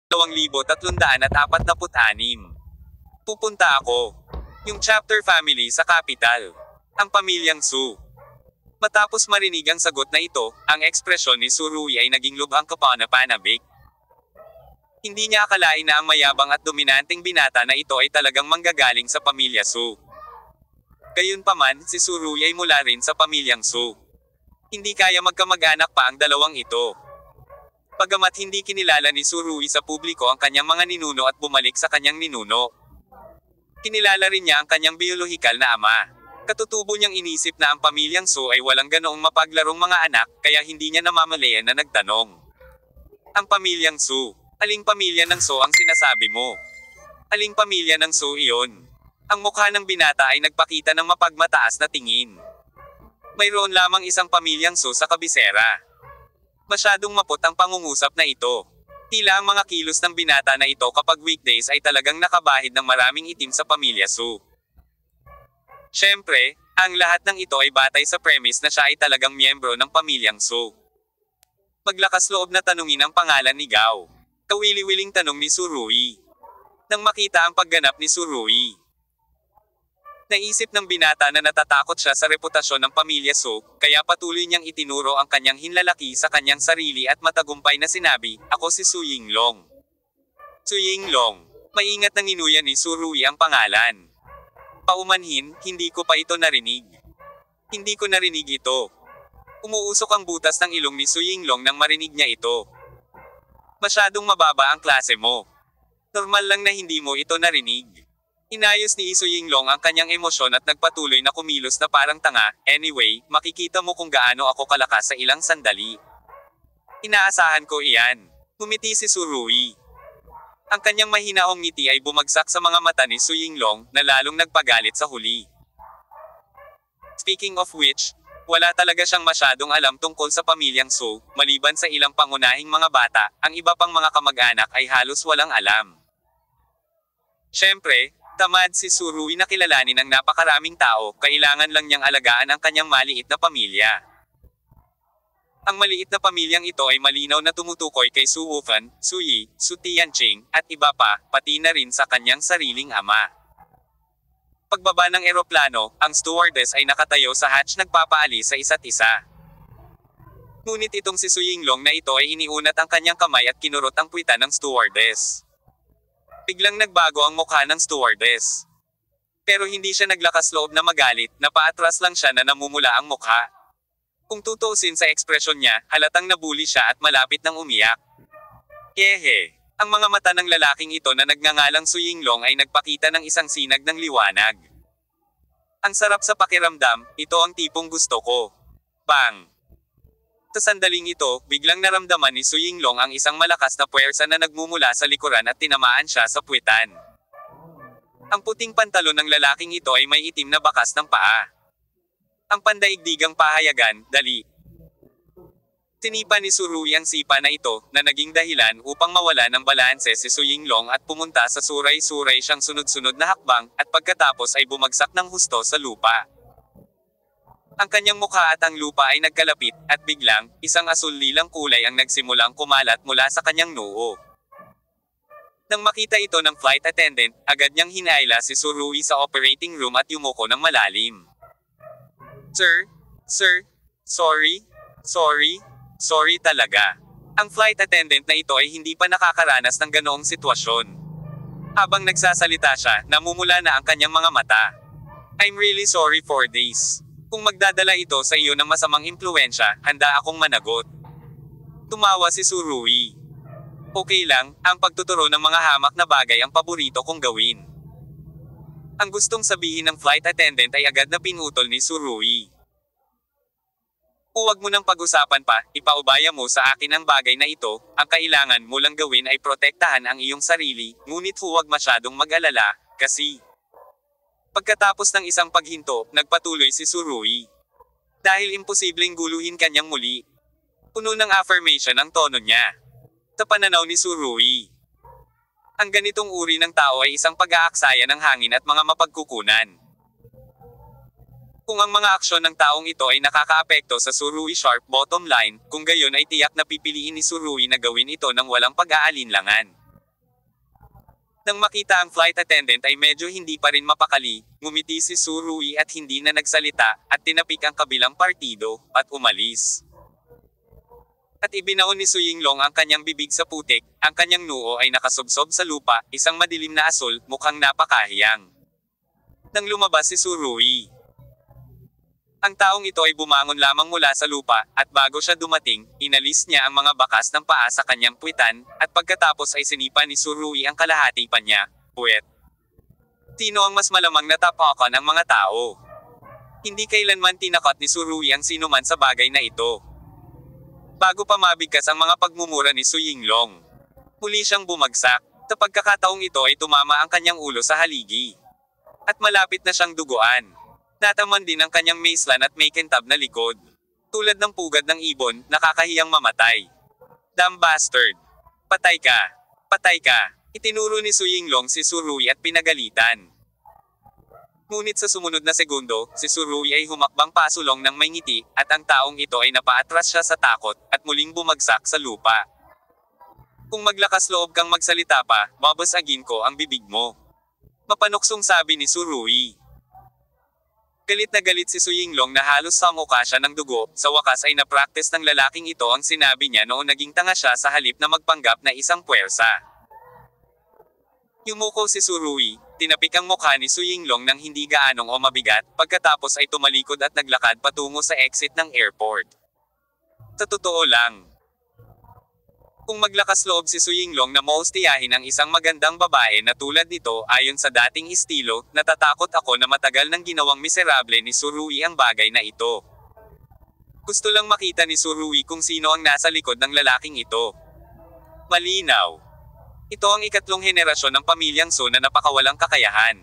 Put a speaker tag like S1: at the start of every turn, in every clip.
S1: 2046. Pupunta ako. Yung chapter family sa capital. Ang pamilyang Su. Matapos marinig ang sagot na ito, ang ekspresyon ni Surui ay naging lubhang kapanapanabik. Hindi niya akalain na ang mayabang at dominanteng binata na ito ay talagang manggagaling sa pamilya Su. Gayunpaman, si Surui ay mula rin sa pamilyang Su. Hindi kaya magkamag-anak pa ang dalawang ito. Bagamat hindi kinilala ni Surui sa publiko ang kanyang mga ninuno at bumalik sa kanyang ninuno, kinilala rin niya ang kanyang biolohikal na ama. Katutubo niyang inisip na ang pamilyang Su ay walang ganoong mapaglarong mga anak, kaya hindi niya namamalayan na nagtanong. Ang pamilyang Su. Aling pamilya ng Su ang sinasabi mo? Aling pamilya ng Su iyon? Ang mukha ng binata ay nagpakita ng mapagmataas na tingin. Mayroon lamang isang pamilyang Su sa kabisera. Masyadong mapot ang pangungusap na ito. Tila ang mga kilos ng binata na ito kapag weekdays ay talagang nakabahid ng maraming itim sa pamilya Su. Siyempre, ang lahat ng ito ay batay sa premise na siya ay talagang miyembro ng pamilyang Su. Maglakas loob na tanungin ang pangalan ni Gao. Kawili-wiling tanong ni Surui. Nang makita ang pagganap ni Surui, naisip ng binata na natatakot siya sa reputasyon ng pamilya Su, kaya patuloy niyang itinuro ang kanyang hinlalaki sa kanyang sarili at matagumpay na sinabi, "Ako si Su Yinglong." Su Yinglong. Maingat nang inuya ni Surui ang pangalan. Paumanhin, hindi ko pa ito narinig. Hindi ko narinig ito. Umuusok ang butas ng ilong ni Su Yinglong nang marinig niya ito. Masyadong mababa ang klase mo. Normal lang na hindi mo ito narinig. Inayos ni Su Yinglong ang kanyang emosyon at nagpatuloy na kumilos na parang tanga. Anyway, makikita mo kung gaano ako kalakas sa ilang sandali. Inaasahan ko iyan. Ngumiti si Surui. Ang kanyang mahinaong ngiti ay bumagsak sa mga mata ni Su Yinglong, na lalong nagpagalit sa huli. Speaking of which, wala talaga siyang masyadong alam tungkol sa pamilyang Su, maliban sa ilang pangunahing mga bata, ang iba pang mga kamag-anak ay halos walang alam. Siyempre, tamad si Surui na kilalanin ng napakaraming tao, kailangan lang niyang alagaan ang kanyang maliit na pamilya. Ang maliit na pamilyang ito ay malinaw na tumutukoy kay Su Wufan, Su Yi, Su Tianqing, at iba pa, pati na rin sa kanyang sariling ama. Pagbaba ng eroplano, ang stewardess ay nakatayo sa hatch nagpapaalis sa isa't isa. Ngunit itong si Su Yinglong na ito ay iniunat ang kanyang kamay at kinurot ang puwitan ng stewardess. Biglang nagbago ang mukha ng stewardess. Pero hindi siya naglakas loob na magalit, napaatras lang siya na namumula ang mukha. Kung tutuusin sa ekspresyon niya, halatang nabuli siya at malapit nang umiyak. Hehe. Ang mga mata ng lalaking ito na nagngangalang Su Yinglong ay nagpakita ng isang sinag ng liwanag. Ang sarap sa pakiramdam, ito ang tipong gusto ko. Bang! Sa sandaling ito, biglang naramdaman ni Su Yinglong ang isang malakas na puwersa na nagmumula sa likuran at tinamaan siya sa puwitan. Ang puting pantalon ng lalaking ito ay may itim na bakas ng paa. Ang pandaigdigang pahayagan, dali. Tinipa ni Surui ang sipa na ito, na naging dahilan upang mawala ng balanse si Su Yinglong at pumunta sa suray-suray siyang sunod-sunod na hakbang, at pagkatapos ay bumagsak ng husto sa lupa. Ang kanyang mukha at ang lupa ay nagkalapit, at biglang, isang asul-lilang kulay ang nagsimulang kumalat mula sa kanyang noo. Nang makita ito ng flight attendant, agad niyang hinaila si Surui sa operating room at yumuko ng malalim. Sir, sorry talaga. Ang flight attendant na ito ay hindi pa nakakaranas ng ganoong sitwasyon. Habang nagsasalita siya, namumula na ang kanyang mga mata. I'm really sorry for this. Kung magdadala ito sa iyo ng masamang impluwensya, handa akong managot. Tumawa si Surui. Okay lang, ang pagtuturo ng mga hamak na bagay ang paborito kong gawin. Ang gustong sabihin ng flight attendant ay agad na pinutol ni Surui. Huwag mo nang pag-usapan pa, ipaubaya mo sa akin ang bagay na ito, ang kailangan mo lang gawin ay protektahan ang iyong sarili, ngunit huwag masyadong mag-alala, kasi... Pagkatapos ng isang paghinto, nagpatuloy si Surui. Dahil imposibleng guluhin kanyang muli. Puno ng affirmation ang tono niya. Sa pananaw ni Surui, ang ganitong uri ng tao ay isang pag-aaksaya ng hangin at mga mapagkukunan. Kung ang mga aksyon ng taong ito ay nakakaapekto sa Surui sharp bottom line, kung gayon ay tiyak na pipiliin ni Surui na gawin ito ng walang pag-aalinlangan. Nang makita ang flight attendant ay medyo hindi pa rin mapakali, ngumiti si Su Rui at hindi na nagsalita, at tinapik ang kabilang partido, at umalis. At ibinaon ni Su Yinglong ang kanyang bibig sa putik, ang kanyang noo ay nakasubsob sa lupa, isang madilim na asul, mukhang napakahiyang. Nang lumabas si Su Rui, ang taong ito ay bumangon lamang mula sa lupa, at bago siya dumating, inalis niya ang mga bakas ng paa sa kanyang puwitan, at pagkatapos ay sinipa ni Su Rui ang kalahati pa niya, puwet. Sino ang mas malamang natapakan ng mga tao? Hindi kailanman tinakot ni Su Rui ang sinuman sa bagay na ito. Bago pa mabigkas ang mga pagmumura ni Su Yinglong, muli siyang bumagsak. Sa pagkakataong ito ay tumama ang kanyang ulo sa haligi. At malapit na siyang duguan. Nataman din ang kanyang macelan at may kintab na likod. Tulad ng pugad ng ibon, nakakahiyang mamatay. Damn bastard! Patay ka! Patay ka! Itinuro ni Su Yinglong si Su Rui at pinagalitan. Ngunit sa sumunod na segundo, si Su Rui ay humakbang pasulong ng may ngiti, at ang taong ito ay napaatras siya sa takot, at muling bumagsak sa lupa. Kung maglakas loob kang magsalita pa, babasagin ko ang bibig mo. Mapanuksong sabi ni Su Rui. Galit na galit si Su Yinglong na halos samukha siya ng dugo, sa wakas ay na-practice ng lalaking ito ang sinabi niya noong naging tanga siya sa halip na magpanggap na isang puwersa. Yumuko si Su Rui, tinapik ang mukha ni Su Yinglong ng hindi gaanong o mabigat, pagkatapos ay tumalikod at naglakad patungo sa exit ng airport. Sa totoo lang, kung maglakas loob si Su Yinglong na maustiyahin ang isang magandang babae na tulad nito ayon sa dating estilo, natatakot ako na matagal nang ginawang miserable ni Su Rui ang bagay na ito. Gusto lang makita ni Su Rui kung sino ang nasa likod ng lalaking ito. Malinaw. Ito ang ikatlong henerasyon ng pamilyang Su na napakawalang kakayahan.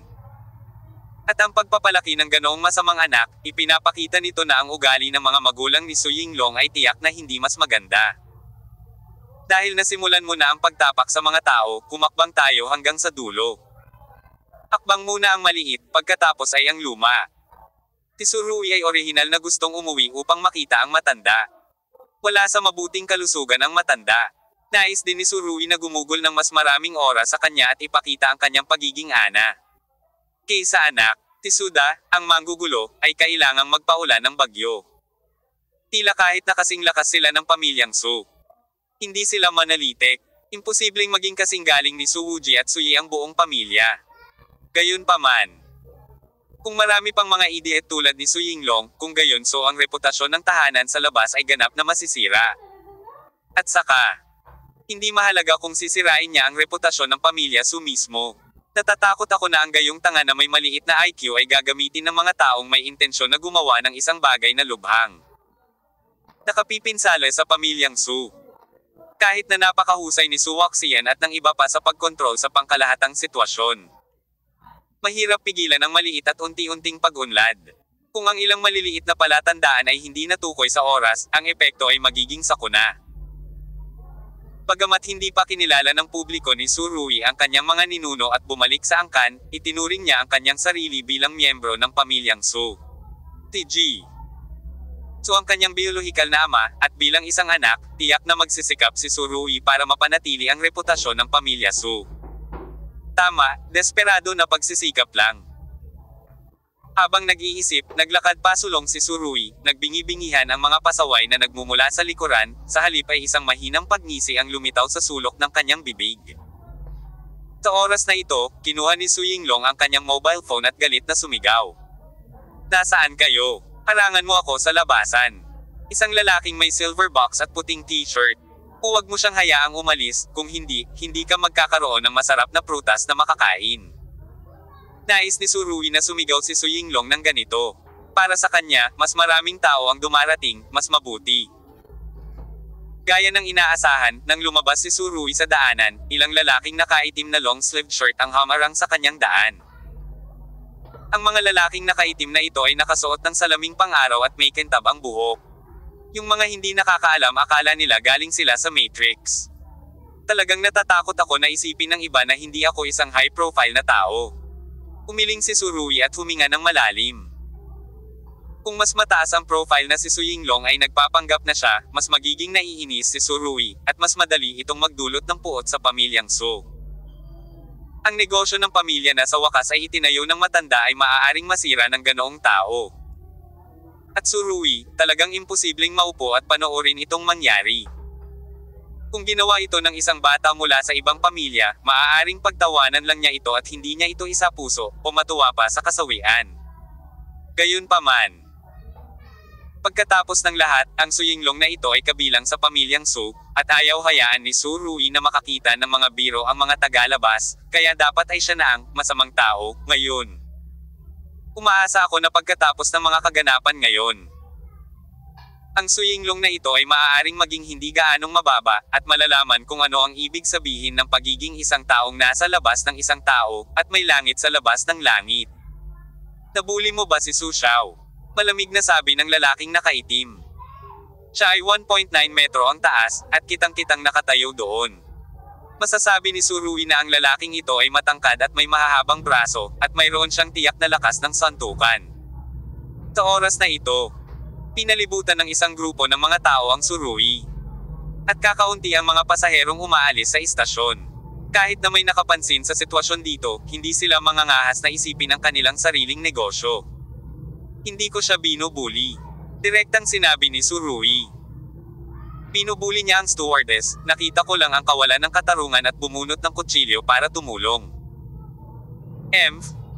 S1: At ang pagpapalaki ng ganoong masamang anak, ipinapakita nito na ang ugali ng mga magulang ni Su Yinglong ay tiyak na hindi mas maganda. Dahil nasimulan mo na ang pagtapak sa mga tao, kumakbang tayo hanggang sa dulo. Akbang muna ang maliit, pagkatapos ay ang luma. Si Su Rui ay orihinal na gustong umuwi upang makita ang matanda. Wala sa mabuting kalusugan ang matanda. Nais din ni Su Rui na gumugol ng mas maraming oras sa kanya at ipakita ang kanyang pagiging ana. Kaysa anak, si Suda, ang manggugulo, ay kailangang magpaulan ng bagyo. Tila kahit na kasing lakas sila ng pamilyang Su. Hindi sila manalitik. Imposibleng maging kasing galing ni Su Wuji at Su Yi ang buong pamilya. Gayunpaman, kung marami pang mga idiot tulad ni Su Yinglong, kung gayon so ang reputasyon ng tahanan sa labas ay ganap na masisira. At saka, hindi mahalaga kung sisirain niya ang reputasyon ng pamilya Su mismo. Natatakot ako na ang gayong tanga na may maliit na IQ ay gagamitin ng mga taong may intensyon na gumawa ng isang bagay na lubhang. Nakapipinsala sa pamilyang Su. Kahit na napakahusay ni Su Waxian at ng iba pa sa pagkontrol sa pangkalahatang sitwasyon. Mahirap pigilan ang maliit at unti-unting pag-unlad. Kung ang ilang maliliit na palatandaan ay hindi natukoy sa oras, ang epekto ay magiging sakuna. Bagamat hindi pa kinilala ng publiko ni Su Rui ang kanyang mga ninuno at bumalik sa angkan, itinuring niya ang kanyang sarili bilang miyembro ng pamilyang Su. TG. So ang kanyang biolohikal na ama, at bilang isang anak, tiyak na magsisikap si Su Rui para mapanatili ang reputasyon ng pamilya Su. Tama, desperado na pagsisikap lang. Habang nag-iisip, naglakad pasulong si Su Rui, nagbingi-bingihan ang mga pasaway na nagmumula sa likuran, sa halip ay isang mahinang pagngisi ang lumitaw sa sulok ng kanyang bibig. Sa oras na ito, kinuha ni Su Yinglong ang kanyang mobile phone at galit na sumigaw. Nasaan kayo? Harangan mo ako sa labasan. Isang lalaking may silver box at puting t-shirt. Huwag mo siyang hayaang umalis, kung hindi, hindi ka magkakaroon ng masarap na prutas na makakain. Nais ni Su Rui na sumigaw si Su Yinglong ng ganito. Para sa kanya, mas maraming tao ang dumarating, mas mabuti. Gaya ng inaasahan, nang lumabas si Su Rui sa daanan, ilang lalaking nakaitim na long-sleeved shirt ang hamarang sa kanyang daan. Ang mga lalaking nakaitim na ito ay nakasuot ng salaming pang-araw at may kintab ang buhok. Yung mga hindi nakakaalam akala nila galing sila sa Matrix. Talagang natatakot ako na isipin ng iba na hindi ako isang high-profile na tao. Umiling si Su Rui at huminga ng malalim. Kung mas mataas ang profile na si Su Yinglong ay nagpapanggap na siya, mas magiging naiinis si Su Rui, at mas madali itong magdulot ng puot sa pamilyang Su. Ang negosyo ng pamilya na sa wakas ay itinayo ng matanda ay maaaring masira ng ganoong tao. At Tsurugi, talagang imposibleng maupo at panoorin itong mangyari. Kung ginawa ito ng isang bata mula sa ibang pamilya, maaaring pagtawanan lang niya ito at hindi niya ito isapuso, o matuwa pa sa kasawian. Gayunpaman, pagkatapos ng lahat, ang Suyinglong na ito ay kabilang sa pamilyang Su, at ayaw hayaan ni Tsurugi na makakita ng mga biro ang mga tagalabas, kaya dapat ay siya na ang masamang tao ngayon. Umaasa ako na pagkatapos ng mga kaganapan ngayon, ang Suyinglong na ito ay maaaring maging hindi gaanong mababa, at malalaman kung ano ang ibig sabihin ng pagiging isang taong nasa labas ng isang tao, at may langit sa labas ng langit. Nabuli mo ba si Su Xiao? Malamig na sabi ng lalaking nakaitim. Siya ay 1.9 metro ang taas, at kitang-kitang nakatayo doon. Masasabi ni Tsurugi na ang lalaking ito ay matangkad at may mahahabang braso, at mayroon siyang tiyak na lakas ng santukan. Sa oras na ito, pinalibutan ng isang grupo ng mga tao ang Tsurugi. At kakaunti ang mga pasaherong umaalis sa istasyon. Kahit na may nakapansin sa sitwasyon dito, hindi sila mangangahas na isipin ang kanilang sariling negosyo. Hindi ko siya binubuli. Direktang sinabi ni Tsurugi. Binubuli niya ang stewardess, nakita ko lang ang kawalan ng katarungan at bumunot ng kutsilyo para tumulong.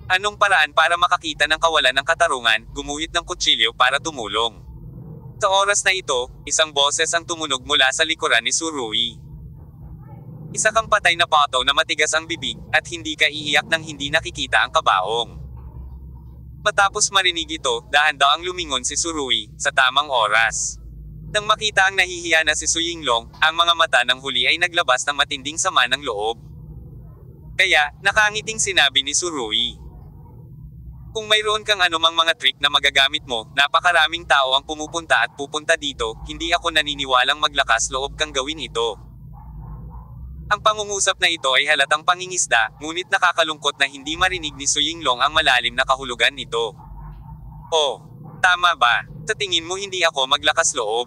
S1: Anong paraan para makakita ng kawalan ng katarungan, gumuhit ng kutsilyo para tumulong? Sa oras na ito, isang boses ang tumunog mula sa likuran ni Tsurugi. Isa kang patay na pato na matigas ang bibig, at hindi ka iiyak nang hindi nakikita ang kabaong. Matapos marinig ito, dahan-daang lumingon si Tsurugi, sa tamang oras. Nang makita ang nahihiya na si Suyinglong, ang mga mata ng huli ay naglabas ng matinding sama ng loob. Kaya, nakangiting sinabi ni Tsurugi. Kung mayroon kang anumang mga trick na magagamit mo, napakaraming tao ang pumupunta at pupunta dito, hindi ako naniniwalang maglakas loob kang gawin ito. Ang pangungusap na ito ay halatang pangingisda, ngunit nakakalungkot na hindi marinig ni Suyinglong ang malalim na kahulugan nito. Oh, tama ba? Sa tingin mo hindi ako maglakas loob?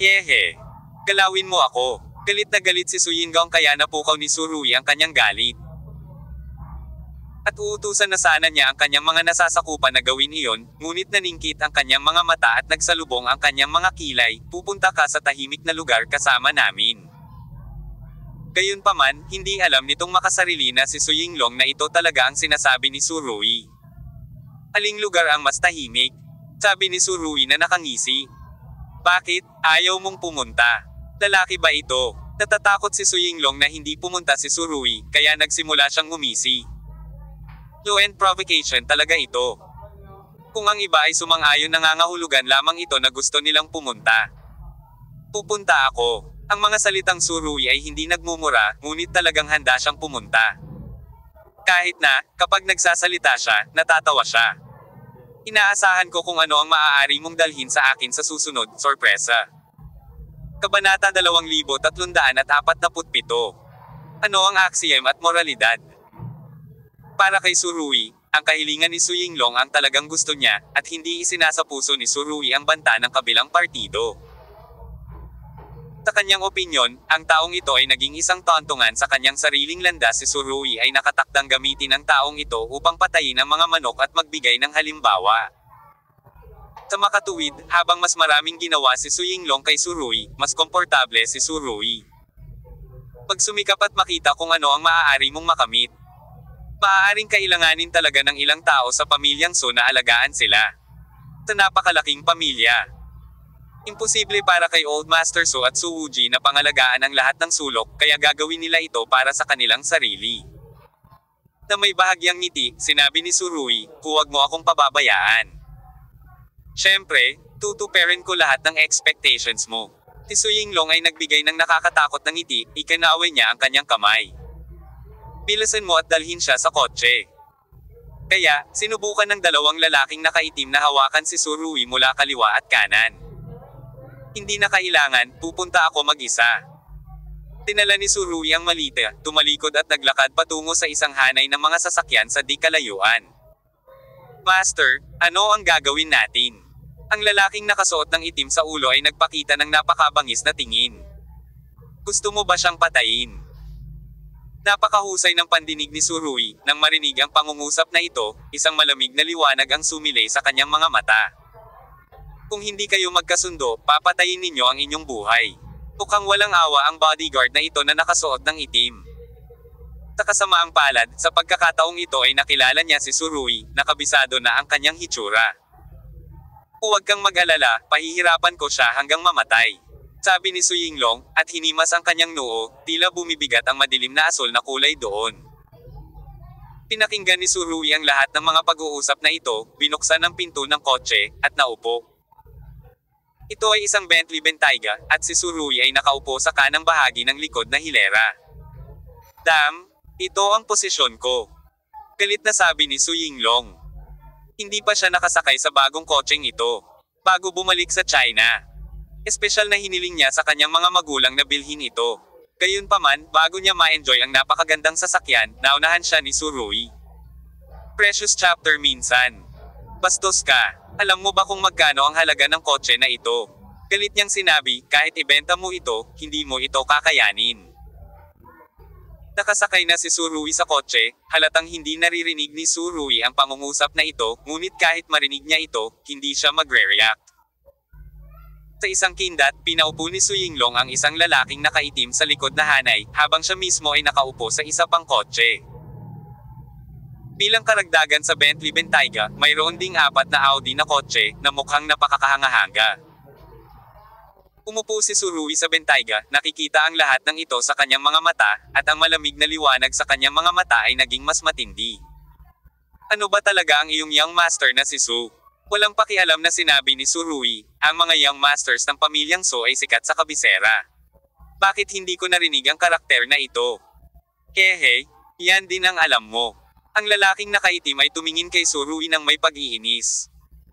S1: Hehe. Galawin mo ako. Galit na galit si Suyinglong kaya napukaw ni Tsurugi ang kanyang galit. At uutusan na sana niya ang kanyang mga nasasakupan na gawin iyon, ngunit naningkit ang kanyang mga mata at nagsalubong ang kanyang mga kilay, pupunta ka sa tahimik na lugar kasama namin. Gayunpaman, hindi alam nitong makasarili na si Suyinglong na ito talaga ang sinasabi ni Tsurugi. Aling lugar ang mas tahimik? Sabi ni Tsurugi na nakangisi. Bakit, ayaw mong pumunta? Lalaki ba ito? Natatakot si Suyinglong na hindi pumunta si Tsurugi, kaya nagsimula siyang ngumisi. Low end provocation talaga ito. Kung ang iba ay sumang-ayon nangangahulugan lamang ito na gusto nilang pumunta. Pupunta ako. Ang mga salitang Tsurugi ay hindi nagmumura, ngunit talagang handa siyang pumunta. Kahit na, kapag nagsasalita siya, natatawa siya. Inaasahan ko kung ano ang maaari mong dalhin sa akin sa susunod, sorpresa. Kabanata 2347. Ano ang axiom at moralidad? Para kay Tsurugi, ang kahilingan ni Suyinglong ang talagang gusto niya, at hindi isinasapuso ni Tsurugi ang banta ng kabilang partido. Sa kanyang opinyon, ang taong ito ay naging isang tontongan sa kanyang sariling landas. Si Tsurugi ay nakatakdang gamitin ang taong ito upang patayin ang mga manok at magbigay ng halimbawa. Sa makatuwid, habang mas maraming ginawa si Suyinglong kay Tsurugi, mas komportable si Tsurugi. Pagsumikap at makita kung ano ang maaari mong makamit. Maaaring kailanganin talaga ng ilang tao sa pamilyang Su na alagaan sila. Sa napakalaking pamilya. Imposible para kay Old Master Su at Su Wuji na pangalagaan ang lahat ng sulok, kaya gagawin nila ito para sa kanilang sarili. Na may bahagyang ngiti, sinabi ni Tsurugi, huwag mo akong pababayaan. Siyempre, tutuparin ko lahat ng expectations mo. Si Suyinglong ay nagbigay ng nakakatakot na ngiti, ikinaway niya ang kanyang kamay. Bilasan mo at dalhin siya sa kotse. Kaya, sinubukan ng dalawang lalaking nakaitim na hawakan si Tsurugi mula kaliwa at kanan. Hindi na kailangan, pupunta ako mag-isa. Tinala ni Tsurugi ang malita, tumalikod at naglakad patungo sa isang hanay ng mga sasakyan sa di kalayuan. Master, ano ang gagawin natin? Ang lalaking nakasuot ng itim sa ulo ay nagpakita ng napakabangis na tingin. Gusto mo ba siyang patayin? Napakahusay ng pandinig ni Surui, nang marinig ang pangungusap na ito, isang malamig na liwanag ang sumilay sa kanyang mga mata. Kung hindi kayo magkasundo, papatayin ninyo ang inyong buhay. Mukhang walang awa ang bodyguard na ito na nakasuot ng itim. Sa kasamaang palad, sa pagkakataong ito ay nakilala niya si Surui, nakabisado na ang kanyang hitsura. Huwag kang mag-alala, pahihirapan ko siya hanggang mamatay. Sabi ni Su Yinglong, at hinimas ang kanyang noo, tila bumibigat ang madilim na asul na kulay doon. Pinakinggan ni Surui ang lahat ng mga pag-uusap na ito, binuksan ang pinto ng kotse, at naupo. Ito ay isang Bentley Bentayga, at si Surui ay nakaupo sa kanang bahagi ng likod na hilera. Dam, ito ang posisyon ko. Galit na sabi ni Su Yinglong. Hindi pa siya nakasakay sa bagong kotseng ito. Bago bumalik sa China. Espesyal na hiniling niya sa kanyang mga magulang na bilhin ito. Gayunpaman, bago niya ma-enjoy ang napakagandang sasakyan, naunahan siya ni Surui. Precious chapter minsan. Bastos ka. Alam mo ba kung magkano ang halaga ng kotse na ito? Galit niyang sinabi, kahit ibenta mo ito, hindi mo ito kakayanin. Nakasakay na si Surui sa kotse, halatang hindi naririnig ni Surui ang pangungusap na ito, ngunit kahit marinig niya ito, hindi siya magre-react. Sa isang kindat, pinaupo ni Su Yinglong ang isang lalaking nakaitim sa likod na hanay, habang siya mismo ay nakaupo sa isa pang kotse. Bilang karagdagan sa Bentley Bentayga, mayroon ding 4 na Audi na kotse, na mukhang napakakahanga-hanga. Umupo si Surui sa Bentayga, nakikita ang lahat ng ito sa kanyang mga mata, at ang malamig na liwanag sa kanyang mga mata ay naging mas matindi. Ano ba talaga ang iyong young master na si Su? Walang pakialam na sinabi ni Surui, ang mga young masters ng pamilyang So ay sikat sa kabisera. Bakit hindi ko narinig ang karakter na ito? Hehe, yan din ang alam mo. Ang lalaking nakaitim ay tumingin kay Surui ng may pag-iinis.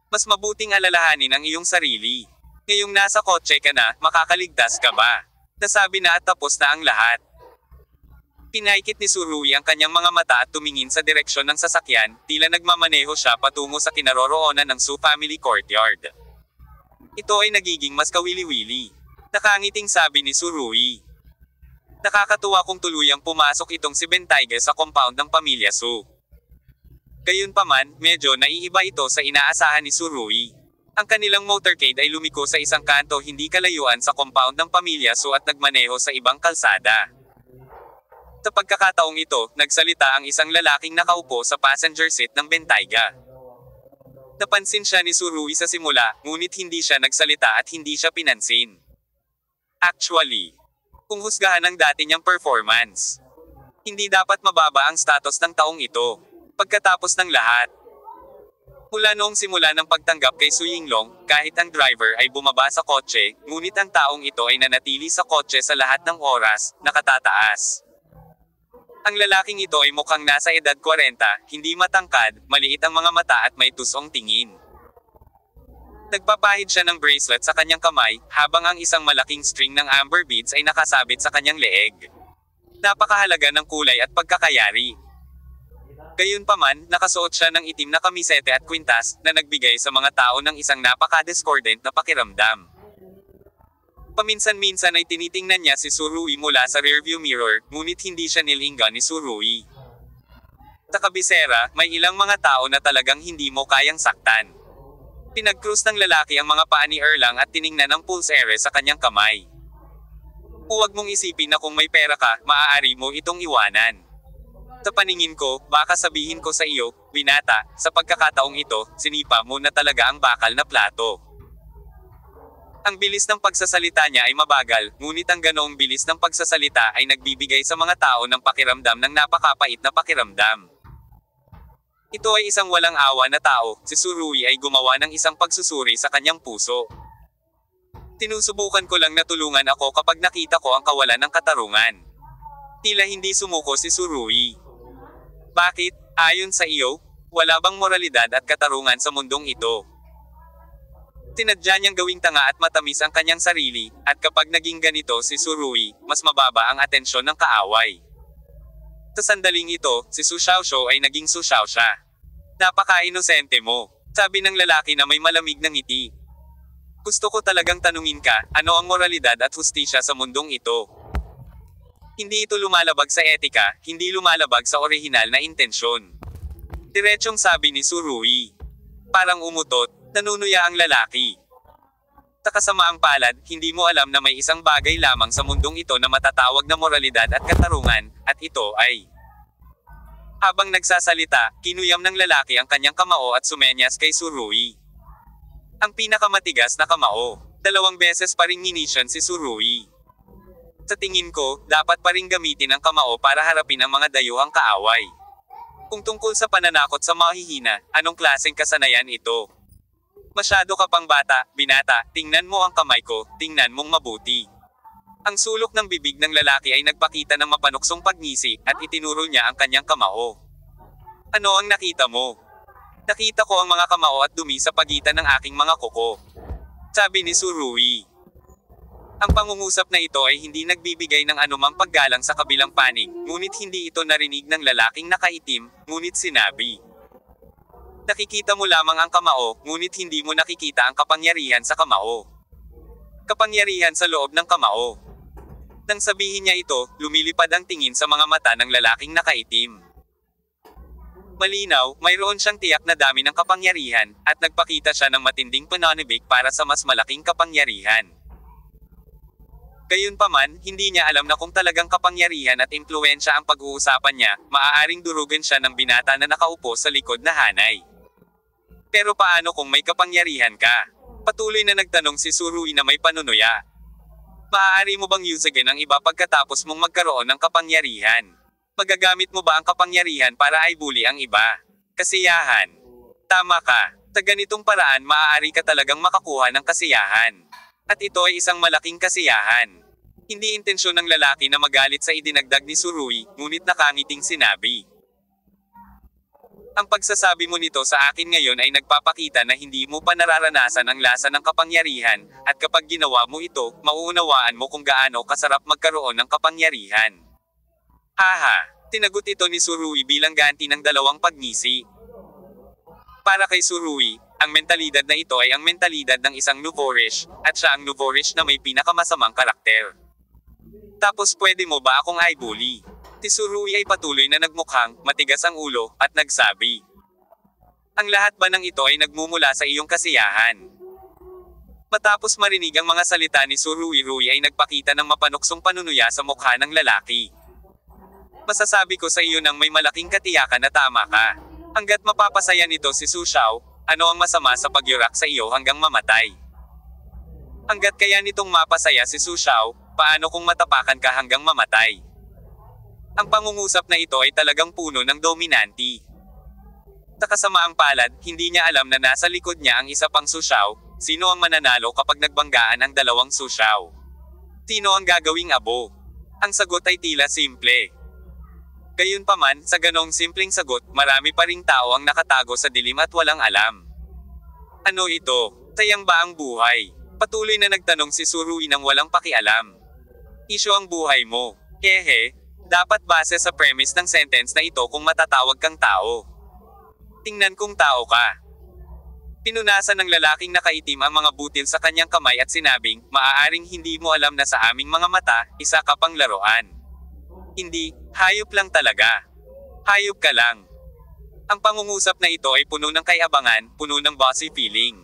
S1: Mas mabuting alalahanin ang iyong sarili. Ngayong nasa kotse ka na, makakaligtas ka ba? Nasabi na at tapos na ang lahat. Pinaikit ni Surui ang kanyang mga mata at tumingin sa direksyon ng sasakyan, tila nagmamaneho siya patungo sa kinaroroonan ng Su family courtyard. Ito ay nagiging mas kawili-wili. Nakangiting sabi ni Surui. Nakakatuwa kung tuluyang pumasok itong si Bentayga sa compound ng pamilya Su. Gayunpaman, medyo naiiba ito sa inaasahan ni Surui. Ang kanilang motorcade ay lumiko sa isang kanto hindi kalayuan sa compound ng pamilya Su at nagmaneho sa ibang kalsada. Sa pagkakataong ito, nagsalita ang isang lalaking nakaupo sa passenger seat ng Bentayga. Napansin siya ni Surui sa simula, ngunit hindi siya nagsalita at hindi siya pinansin. Actually, kung husgahan ang dati niyang performance, hindi dapat mababa ang status ng taong ito. Pagkatapos ng lahat, mula noong simula ng pagtanggap kay Su Yinglong, kahit ang driver ay bumaba sa kotse, ngunit ang taong ito ay nanatili sa kotse sa lahat ng oras, nakatataas. Ang lalaking ito ay mukhang nasa edad 40, hindi matangkad, maliit ang mga mata at may tusong tingin. Nagpapahid siya ng bracelet sa kanyang kamay, habang ang isang malaking string ng amber beads ay nakasabit sa kanyang leeg. Napakahalaga ng kulay at pagkakayari. Gayunpaman, nakasuot siya ng itim na kamisete at kwintas, na nagbigay sa mga tao ng isang napaka-discordant na pakiramdam. Paminsan-minsan ay tinitingnan niya si Surui mula sa rearview mirror, ngunit hindi siya nilinggan ni Surui. Sa kabisera, may ilang mga tao na talagang hindi mo kayang saktan. Pinag-cruise ng lalaki ang mga paa ni Erlang at tiningnan ang pulse ere sa kanyang kamay. Huwag mong isipin na kung may pera ka, maaari mo itong iwanan. Sa paningin ko, baka sabihin ko sa iyo, binata, sa pagkakataong ito, sinipa mo na talaga ang bakal na plato. Ang bilis ng pagsasalita niya ay mabagal, ngunit ang ganoong bilis ng pagsasalita ay nagbibigay sa mga tao ng pakiramdam ng napakapait na pakiramdam. Ito ay isang walang awa na tao, si Surui ay gumawa ng isang pagsusuri sa kanyang puso. Tinusubukan ko lang na tulungan ako kapag nakita ko ang kawalan ng katarungan. Tila hindi sumuko si Surui. Bakit, ayon sa iyo, wala bang moralidad at katarungan sa mundong ito? Tinadya niyang gawing tanga at matamis ang kanyang sarili, at kapag naging ganito si Surui, mas mababa ang atensyon ng kaaway. Sa sandaling ito, si Su Xiaoxiu ay naging Su Xiaoxia. Napaka-inosente mo, sabi ng lalaki na may malamig na ngiti. Gusto ko talagang tanungin ka, ano ang moralidad at hustisya sa mundong ito? Hindi ito lumalabag sa etika, hindi lumalabag sa orihinal na intensyon. Diretsyong sabi ni Surui. Parang umutot, nanunuya ang lalaki. Sa kasamaang palad, hindi mo alam na may isang bagay lamang sa mundong ito na matatawag na moralidad at katarungan, at ito ay... Habang nagsasalita, kinuyam ng lalaki ang kanyang kamao at sumenyas kay Surui. Ang pinakamatigas na kamao. 2 beses pa ring minisyon si Surui. Sa tingin ko, dapat pa ring gamitin ang kamao para harapin ang mga dayuhang kaaway. Kung tungkol sa pananakot sa mahihina, anong klaseng kasanayan ito? Masyado ka pang bata, binata, tingnan mo ang kamay ko, tingnan mong mabuti. Ang sulok ng bibig ng lalaki ay nagpakita ng mapanuksong pagngisi, at itinuro niya ang kanyang kamao. Ano ang nakita mo? Nakita ko ang mga kamao at dumi sa pagitan ng aking mga kuko. Sabi ni Surui. Ang pangungusap na ito ay hindi nagbibigay ng anumang paggalang sa kabilang panig, ngunit hindi ito narinig ng lalaking nakaitim, ngunit sinabi. Nakikita mo lamang ang kamao, ngunit hindi mo nakikita ang kapangyarihan sa kamao. Kapangyarihan sa loob ng kamao. Nang sabihin niya ito, lumilipad ang tingin sa mga mata ng lalaking nakaitim. Malinaw, mayroon siyang tiyak na dami ng kapangyarihan, at nagpakita siya ng matinding pananibik para sa mas malaking kapangyarihan. Gayunpaman, hindi niya alam na kung talagang kapangyarihan at impluwensya ang pag-uusapan niya, maaaring durugan siya ng binata na nakaupo sa likod na hanay. Pero paano kung may kapangyarihan ka? Patuloy na nagtanong si Surui na may panunuya. Maaari mo bang usagin ang iba pagkatapos mong magkaroon ng kapangyarihan? Magagamit mo ba ang kapangyarihan para aibuli ang iba? Kasiyahan. Tama ka. Sa ganitong paraan maaari ka talagang makakuha ng kasiyahan. At ito ay isang malaking kasiyahan. Hindi intensyon ng lalaki na magalit sa idinagdag ni Surui, ngunit nakangiting sinabi. Ang pagsasabi mo nito sa akin ngayon ay nagpapakita na hindi mo pa nararanasan ang lasa ng kapangyarihan, at kapag ginawa mo ito, mauunawaan mo kung gaano kasarap magkaroon ng kapangyarihan. Haha, tinagot ito ni Surui bilang ganti ng 2 pagngisi. Para kay Surui, ang mentalidad na ito ay ang mentalidad ng isang Novorish, at siya ang Novorish na may pinakamasamang karakter. Tapos pwede mo ba akong aibuli? Si Surui ay patuloy na nagmukhang, matigas ang ulo, at nagsabi. Ang lahat ba ng ito ay nagmumula sa iyong kasiyahan? Matapos marinig ang mga salita ni Surui, ay nagpakita ng mapanuksong panunuya sa mukha ng lalaki. Masasabi ko sa iyo nang may malaking katiyakan na tama ka. Hanggat mapapasaya nito si Su Xiao, ano ang masama sa pagyurak sa iyo hanggang mamatay? Hanggat kaya nitong mapasaya si Su Xiao, paano kung matapakan ka hanggang mamatay? Ang pangungusap na ito ay talagang puno ng dominanti. Sa kasamaang palad, hindi niya alam na nasa likod niya ang isa pang Su Xiao. Sino ang mananalo kapag nagbanggaan ang 2 Su Xiao? Sino ang gagawing abo? Ang sagot ay tila simple. Gayunpaman, sa ganong simpleng sagot, marami pa ring tao ang nakatago sa dilim at walang alam. Ano ito? Sayang ba ang buhay? Patuloy na nagtanong si Surui nang walang pakialam. Isyo ang buhay mo. Hehe, dapat base sa premise ng sentence na ito kung matatawag kang tao. Tingnan kung tao ka. Pinunasan ng lalaking nakaitim ang mga butil sa kanyang kamay at sinabing, maaaring hindi mo alam na sa aming mga mata, isa ka pang laruan. Hindi, hayop lang talaga. Hayop ka lang. Ang pangungusap na ito ay puno ng kayabangan, puno ng bossy feeling.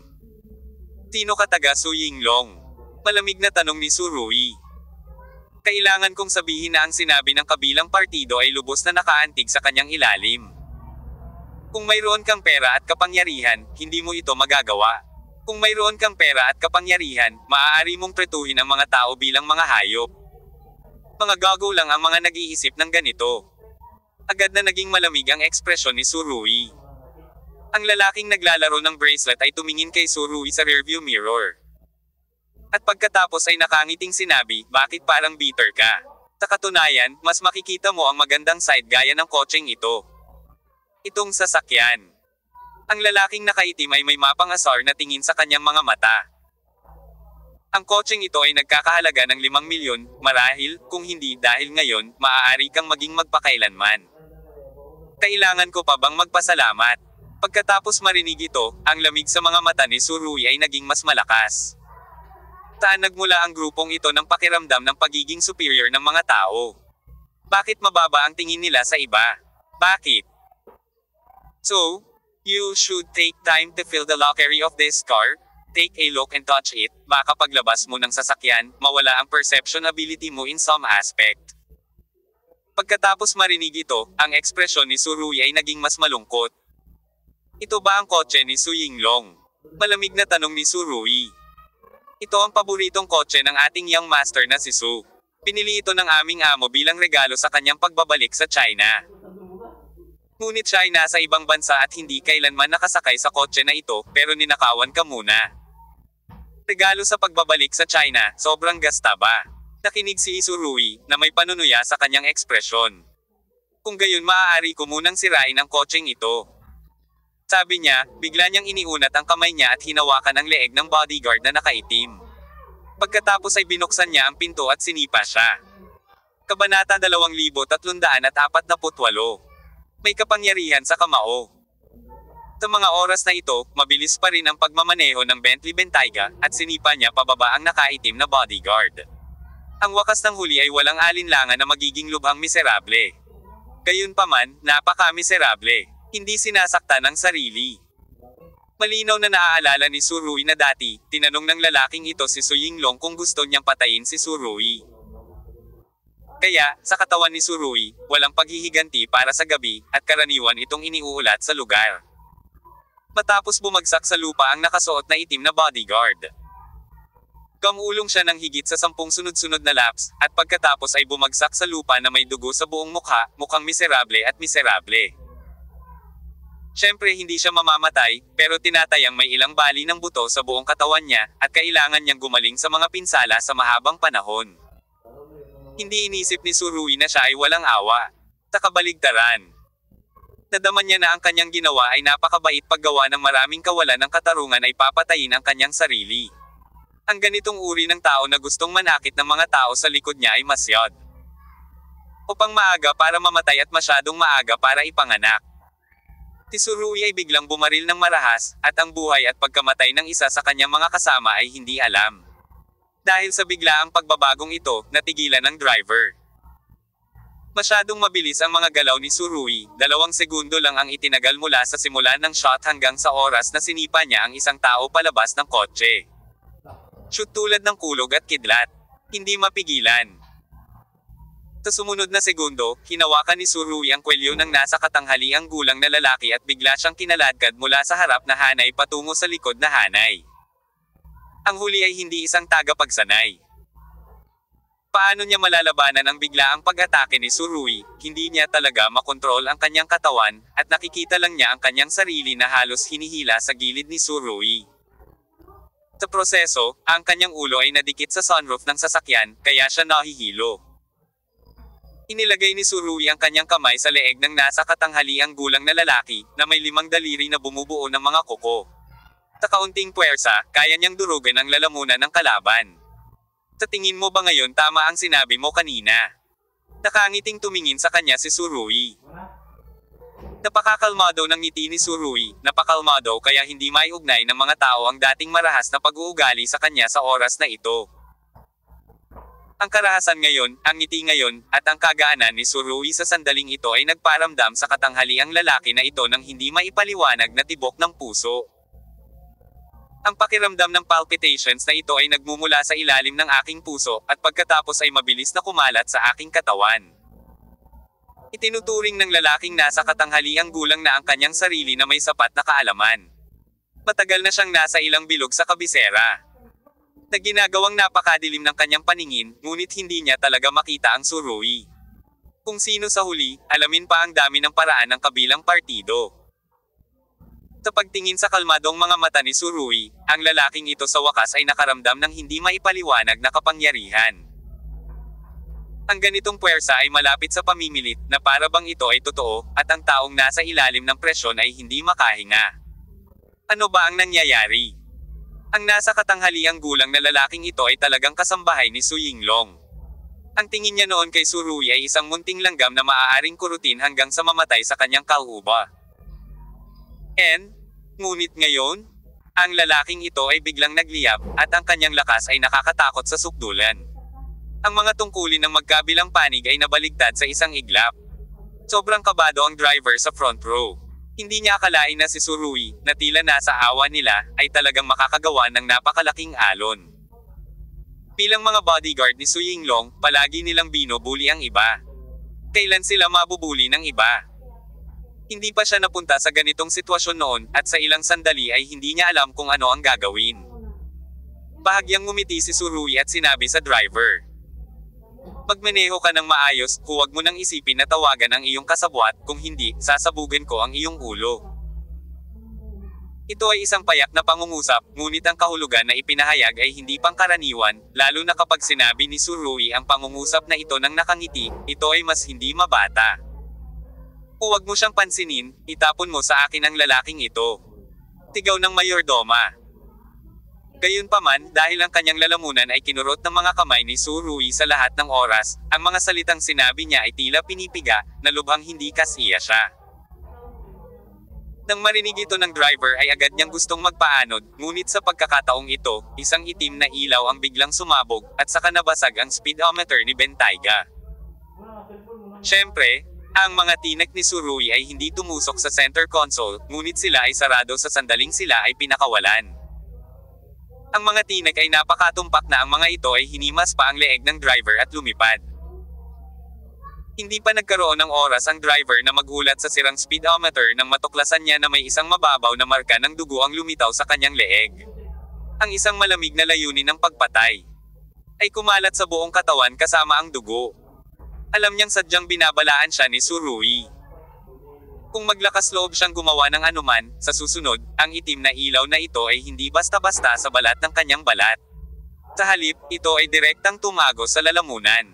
S1: Sino ka taga Su Yinglong? Malamig na tanong ni Surui. Kailangan kong sabihin na ang sinabi ng kabilang partido ay lubos na nakaantig sa kanyang ilalim. Kung mayroon kang pera at kapangyarihan, hindi mo ito magagawa. Kung mayroon kang pera at kapangyarihan, maaari mong pretuhin ang mga tao bilang mga hayop. Mga gago lang ang mga nag-iisip ng ganito. Agad na naging malamig ang ekspresyon ni Surui. Ang lalaking naglalaro ng bracelet ay tumingin kay Surui sa rearview mirror. At pagkatapos ay nakangiting sinabi, bakit parang bitter ka? Sa katunayan, mas makikita mo ang magandang side gaya ng kotseng ito. Itong sasakyan. Ang lalaking nakaitim ay may mapang-asar na tingin sa kanyang mga mata. Ang kotseng ito ay nagkakahalaga ng 5 milyon, marahil, kung hindi dahil ngayon, maaari kang maging magpakailanman. Kailangan ko pa bang magpasalamat? Pagkatapos marinig ito, ang lamig sa mga mata ni Surui ay naging mas malakas. Saan nagmula ang grupong ito ng pakiramdam ng pagiging superior ng mga tao? Bakit mababa ang tingin nila sa iba? Bakit? So, you should take time to feel the luxury of this car. Take a look and touch it. Baka paglabas mo ng sasakyan, mawala ang perception ability mo in some aspect. Pagkatapos marinig ito, ang ekspresyon ni Su Rui ay naging mas malungkot. Ito ba ang kotse ni Su Yinglong? Malamig na tanong ni Su Rui. Ito ang paboritong kotse ng ating young master na si Su. Pinili ito ng aming amo bilang regalo sa kanyang pagbabalik sa China. Ngunit siya ay nasa ibang bansa at hindi kailanman nakasakay sa kotse na ito, pero ninakawan ka muna. Regalo sa pagbabalik sa China, sobrang gasta ba? Nakinig si Su Rui, na may panunuya sa kanyang ekspresyon. Kung gayon maaari ko munang sirain ang kotseng ito. Sabi niya, bigla niyang iniunat ang kamay niya at hinawakan ang leeg ng bodyguard na nakaitim. Pagkatapos ay binuksan niya ang pinto at sinipa siya. Kabanata 2348. May kapangyarihan sa kamao. Sa mga oras na ito, mabilis pa rin ang pagmamaneho ng Bentley Bentayga, at sinipa niya pababa ang nakaitim na bodyguard. Ang wakas ng huli ay walang alinlangan na magiging lubhang miserable. Gayunpaman, napaka-miserable. Hindi sinasaktan ng sarili. Malinaw na naaalala ni Su Rui na dati, tinanong ng lalaking ito si Su Yinglong kung gusto niyang patayin si Su Rui. Kaya, sa katawan ni Su Rui, walang paghihiganti para sa gabi, at karaniwan itong iniuulat sa lugar. Matapos bumagsak sa lupa ang nakasuot na itim na bodyguard. Gamulong siya ng higit sa 10 sunod-sunod na laps, at pagkatapos ay bumagsak sa lupa na may dugo sa buong mukha, mukhang miserable at miserable. Siyempre hindi siya mamamatay, pero tinatayang may ilang bali ng buto sa buong katawan niya, at kailangan niyang gumaling sa mga pinsala sa mahabang panahon. Hindi inisip ni Su Rui na siya ay walang awa. Sa kabaligtaran. Nadaman niya na ang kanyang ginawa ay napakabait paggawa ng maraming kawalan ng katarungan ay papatayin ang kanyang sarili. Ang ganitong uri ng tao na gustong manakit ng mga tao sa likod niya ay masyad. Upang maaga para mamatay at masyadong maaga para ipanganak. Si Su Rui ay biglang bumaril ng marahas, at ang buhay at pagkamatay ng isa sa kanyang mga kasama ay hindi alam. Dahil sa biglaang pagbabagong ito, natigilan ang driver. Masyadong mabilis ang mga galaw ni Su Rui, 2 segundo lang ang itinagal mula sa simulan ng shot hanggang sa oras na sinipa niya ang isang tao palabas ng kotse. Shoot tulad ng kulog at kidlat. Hindi mapigilan. Sa sumunod na segundo, hinawakan ni Su Rui ang kwelyo ng nasa katanghaliang gulang na lalaki at bigla siyang kinaladkad mula sa harap na hanay patungo sa likod na hanay. Ang huli ay hindi isang tagapagsanay. Paano niya malalabanan ang biglaang pag-atake ni Su Rui? Hindi niya talaga makontrol ang kanyang katawan, at nakikita lang niya ang kanyang sarili na halos hinihila sa gilid ni Su Rui. Sa proseso, ang kanyang ulo ay nadikit sa sunroof ng sasakyan, kaya siya nahihilo. Inilagay ni Su Rui ang kanyang kamay sa leeg ng nasa katanghaliang gulang na lalaki, na may 5 daliri na bumubuo ng mga kuko. Sa kaunting puwersa, kaya niyang durugan ang lalamunan ng kalaban. Sa tingin mo ba ngayon tama ang sinabi mo kanina? Nakangiting tumingin sa kanya si Su Rui. Napakakalmado ng ngiti ni Su Rui, napakalmado kaya hindi maiugnay ng mga tao ang dating marahas na pag-uugali sa kanya sa oras na ito. Ang karahasan ngayon, ang ngiti ngayon, at ang kagaanan ni Su Rui sa sandaling ito ay nagparamdam sa katanghaliang lalaki na ito ng hindi maipaliwanag na tibok ng puso. Ang pakiramdam ng palpitations na ito ay nagmumula sa ilalim ng aking puso, at pagkatapos ay mabilis na kumalat sa aking katawan. Itinuturing ng lalaking nasa katanghaliang gulang na ang kanyang sarili na may sapat na kaalaman. Matagal na siyang nasa ilang bilog sa kabisera. Na ginagawang napakadilim ng kanyang paningin, ngunit hindi niya talaga makita ang Su Rui. Kung sino sa huli, alamin pa ang dami ng paraan ng kabilang partido. Sa pagtingin sa kalmadong mga mata ni Su Rui, ang lalaking ito sa wakas ay nakaramdam ng hindi maipaliwanag na kapangyarihan. Ang ganitong puwersa ay malapit sa pamimilit, na para bang ito ay totoo, at ang taong nasa ilalim ng presyon ay hindi makahinga. Ano ba ang nangyayari? Ang nasa katanghaliang gulang na lalaking ito ay talagang kasambahay ni Su Yinglong. Ang tingin niya noon kay Su Rui ay isang munting langgam na maaaring kurutin hanggang sa mamatay sa kanyang kalhuba. Ngunit ngayon, ang lalaking ito ay biglang nagliyab, at ang kanyang lakas ay nakakatakot sa sukdulan. Ang mga tungkulin ng magkabilang panig ay nabaligtad sa isang iglap. Sobrang kabado ang driver sa front row. Hindi niya akalain na si Tsurugi, na tila nasa awa nila, ay talagang makakagawa ng napakalaking alon. Bilang mga bodyguard ni Su Yinglong, palagi nilang binubuli ang iba. Kailan sila mabubuli ng iba? Hindi pa siya napunta sa ganitong sitwasyon noon, at sa ilang sandali ay hindi niya alam kung ano ang gagawin. Bahagyang ngumiti si Tsurugi at sinabi sa driver, "Magmaneho ka ng maayos, huwag mo nang isipin na tawagan ang iyong kasabwat, kung hindi, sasabugan ko ang iyong ulo." Ito ay isang payak na pangungusap, ngunit ang kahulugan na ipinahayag ay hindi pangkaraniwan, lalo na kapag sinabi ni Tsurugi ang pangungusap na ito nang nakangiti, ito ay mas hindi mabata. "Huwag mo siyang pansinin, itapon mo sa akin ang lalaking ito." Tigaw ng mayordoma. Gayunpaman, dahil ang kanyang lalamunan ay kinurot ng mga kamay ni Tsurugi sa lahat ng oras, ang mga salitang sinabi niya ay tila pinipiga, na lubhang hindi kasiya siya. Nang marinig ito ng driver ay agad niyang gustong magpaanod, ngunit sa pagkakataong ito, isang itim na ilaw ang biglang sumabog, at saka nabasag ang speedometer ni Bentayga. Siyempre, ang mga tinek ni Tsurugi ay hindi tumusok sa center console, ngunit sila ay sarado sa sandaling sila ay pinakawalan. Ang mga tinek ay napakatumpak na ang mga ito ay hinimas pa ang leeg ng driver at lumipad. Hindi pa nagkaroon ng oras ang driver na magulat sa sirang speedometer nang matuklasan niya na may isang mababaw na marka ng dugo ang lumitaw sa kanyang leeg. Ang isang malamig na layunin ng pagpatay ay kumalat sa buong katawan kasama ang dugo. Alam niyang sadyang binabalaan siya ni Tsurugi. Kung maglakas loob siyang gumawa ng anuman, sa susunod, ang itim na ilaw na ito ay hindi basta-basta sa balat ng kanyang balat. Sa halip, ito ay direktang tumagos sa lalamunan.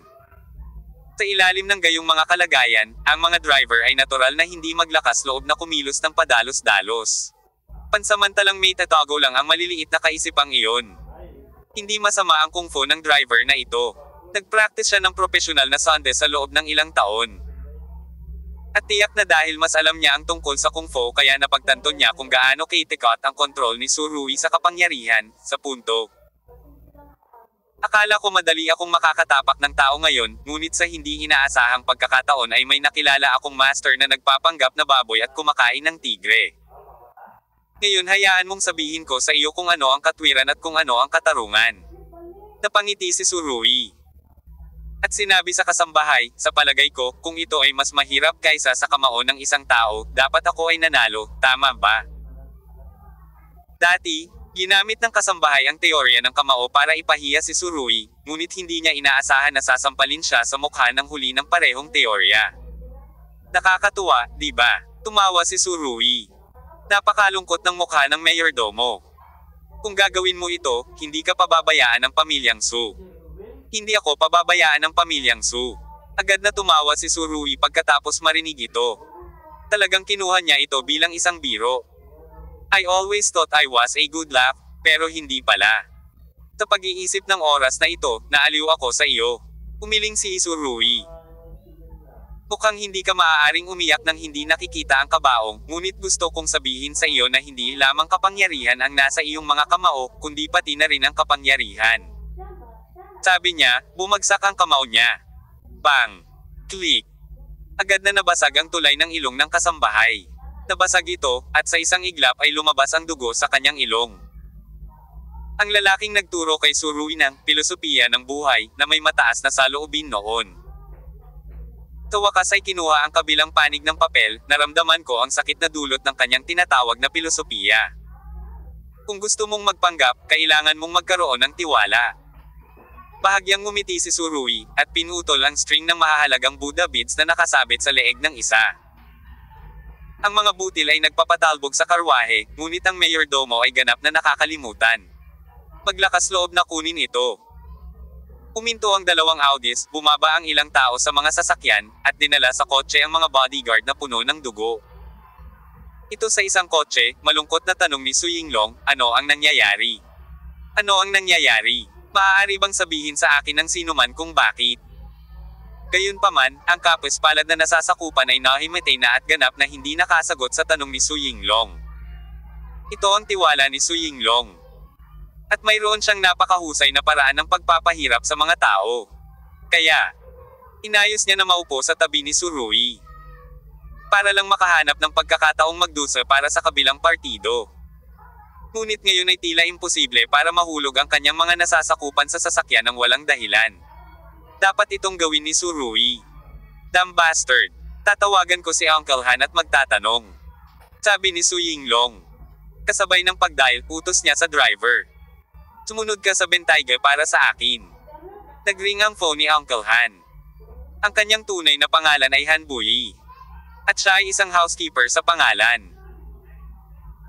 S1: Sa ilalim ng gayong mga kalagayan, ang mga driver ay natural na hindi maglakas loob na kumilos ng padalos-dalos. Pansamantalang may tatago lang ang maliliit na kaisipang iyon. Hindi masama ang kung fu ng driver na ito. Nagpractice siya ng profesional na sande sa loob ng ilang taon. At tiyak na dahil mas alam niya ang tungkol sa kung fu kaya napagtanto niya kung gaano kaitikot ang kontrol ni Tsurugi sa kapangyarihan, sa punto. Akala ko madali akong makakatapak ng tao ngayon, ngunit sa hindi inaasahang pagkakataon ay may nakilala akong master na nagpapanggap na baboy at kumakain ng tigre. Ngayon hayaan mong sabihin ko sa iyo kung ano ang katwiran at kung ano ang katarungan. Napangiti si Tsurugi. At sinabi sa kasambahay, sa palagay ko, kung ito ay mas mahirap kaysa sa kamao ng isang tao, dapat ako ay nanalo, tama ba? Dati, ginamit ng kasambahay ang teorya ng kamao para ipahiya si Tsurugi, ngunit hindi niya inaasahan na sasampalin siya sa mukha ng huli ng parehong teorya. Nakakatuwa, di ba? Tumawa si Tsurugi. Napakalungkot ng mukha ng mayordomo. Kung gagawin mo ito, hindi ka pababayaan ng pamilyang Su. Hindi ako pababayaan ng pamilyang Su. Agad na tumawa si Tsurugi pagkatapos marinig ito. Talagang kinuha niya ito bilang isang biro. I always thought I was a good laugh, pero hindi pala. Sa pag-iisip ng oras na ito, naaliw ako sa iyo. Umiling si Tsurugi. Mukhang hindi ka maaaring umiyak nang hindi nakikita ang kabaong, ngunit gusto kong sabihin sa iyo na hindi lamang kapangyarihan ang nasa iyong mga kamao, kundi pati na rin ang kapangyarihan. Sabi niya, bumagsak ang kamao niya. Bang! Click! Agad na nabasag ang tulay ng ilong ng kasambahay. Nabasag ito, at sa isang iglap ay lumabas ang dugo sa kanyang ilong. Ang lalaking nagturo kay Tsurugi ng pilosopiya ng buhay na may mataas na saloobin noon. Sa wakas ay kinuha ang kabilang panig ng papel, naramdaman ko ang sakit na dulot ng kanyang tinatawag na pilosopiya. Kung gusto mong magpanggap, kailangan mong magkaroon ng tiwala. Bahagyang ngumiti si Tsurugi, at pinutol ang string ng mahahalagang Buddha beads na nakasabit sa leeg ng isa. Ang mga butil ay nagpapatalbog sa karwahe, ngunit ang mayordomo ay ganap na nakakalimutan. Maglakas loob na kunin ito. Uminto ang dalawang Audis, bumaba ang ilang tao sa mga sasakyan, at dinala sa kotse ang mga bodyguard na puno ng dugo. Ito sa isang kotse, malungkot na tanong ni Su Yinglong, ano ang nangyayari? Ano ang nangyayari? Maaari bang sabihin sa akin ng sinuman kung bakit? Gayunpaman, ang kapos palad na nasasakupan ay nahimatay na at ganap na hindi nakasagot sa tanong ni Su Yinglong. Ito ang tiwala ni Su Yinglong. At mayroon siyang napakahusay na paraan ng pagpapahirap sa mga tao. Kaya, inayos niya na maupo sa tabi ni Surui. Para lang makahanap ng pagkakataong magdusa para sa kabilang partido. Ngunit ngayon ay tila imposible para mahulog ang kanyang mga nasasakupan sa sasakyan ng walang dahilan. Dapat itong gawin ni Surui. Damn bastard. Tatawagan ko si Uncle Han at magtatanong. Sabi ni Su Yinglong. Kasabay ng pagdial, utos niya sa driver. Sumunod ka sa Bentayga para sa akin. Nagring ang phone ni Uncle Han. Ang kanyang tunay na pangalan ay Han Buyi. At siya ay isang housekeeper sa pangalan.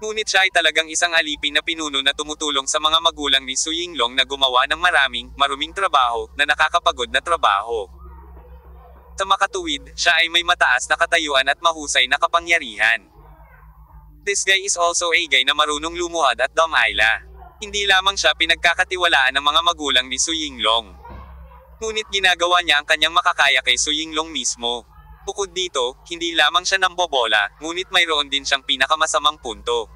S1: Ngunit siya ay talagang isang alipin na pinuno na tumutulong sa mga magulang ni Su Yinglong na gumawa ng maruming trabaho na nakakapagod na trabaho. Sa makatuwid, siya ay may mataas na katayuan at mahusay na kapangyarihan. This guy is also a guy na marunong lumuhad at dumayla. Hindi lamang siya pinagkakatiwalaan ng mga magulang ni Su Yinglong. Ngunit ginagawa niya ang kanyang makakaya kay Su Yinglong mismo. Bukod dito, hindi lamang siya nambobola, ngunit mayroon din siyang pinakamasamang punto.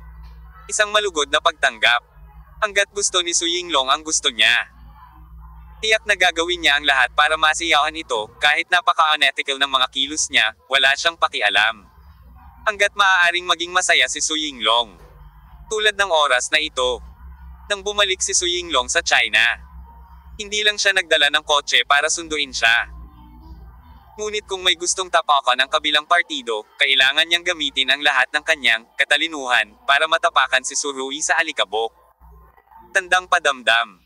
S1: Isang malugod na pagtanggap. Hangga't gusto ni Su Yinglong ang gusto niya. Tiyak na gagawin niya ang lahat para masiyahan ito, kahit napaka-unethical ng mga kilos niya, wala siyang pakialam. Hangga't maaaring maging masaya si Su Yinglong. Tulad ng oras na ito. Nang bumalik si Su Yinglong sa China. Hindi lang siya nagdala ng kotse para sunduin siya. Ngunit kung may gustong tapakan ang kabilang partido, kailangan niyang gamitin ang lahat ng kanyang katalinuhan para matapakan si Surui sa alikabok. Tandang padamdam.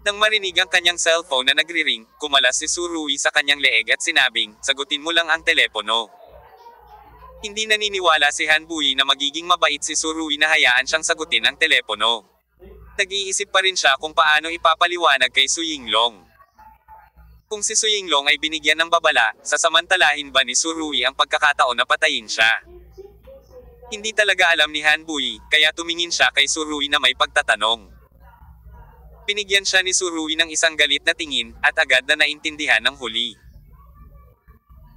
S1: Nang marinig ang kanyang cellphone na nagri-ring, kumalas si Surui sa kanyang leeg at sinabing, sagutin mo lang ang telepono. Hindi naniniwala si Han Buyi na magiging mabait si Surui na hayaan siyang sagutin ang telepono. Nag-iisip pa rin siya kung paano ipapaliwanag kay Su Yinglong. Kung si Su Yinglong ay binigyan ng babala, sasamantalahin ba ni Surui ang pagkakataon na patayin siya? Hindi talaga alam ni Han Buyi, kaya tumingin siya kay Surui na may pagtatanong. Binigyan siya ni Surui ng isang galit na tingin, at agad na naintindihan ng huli.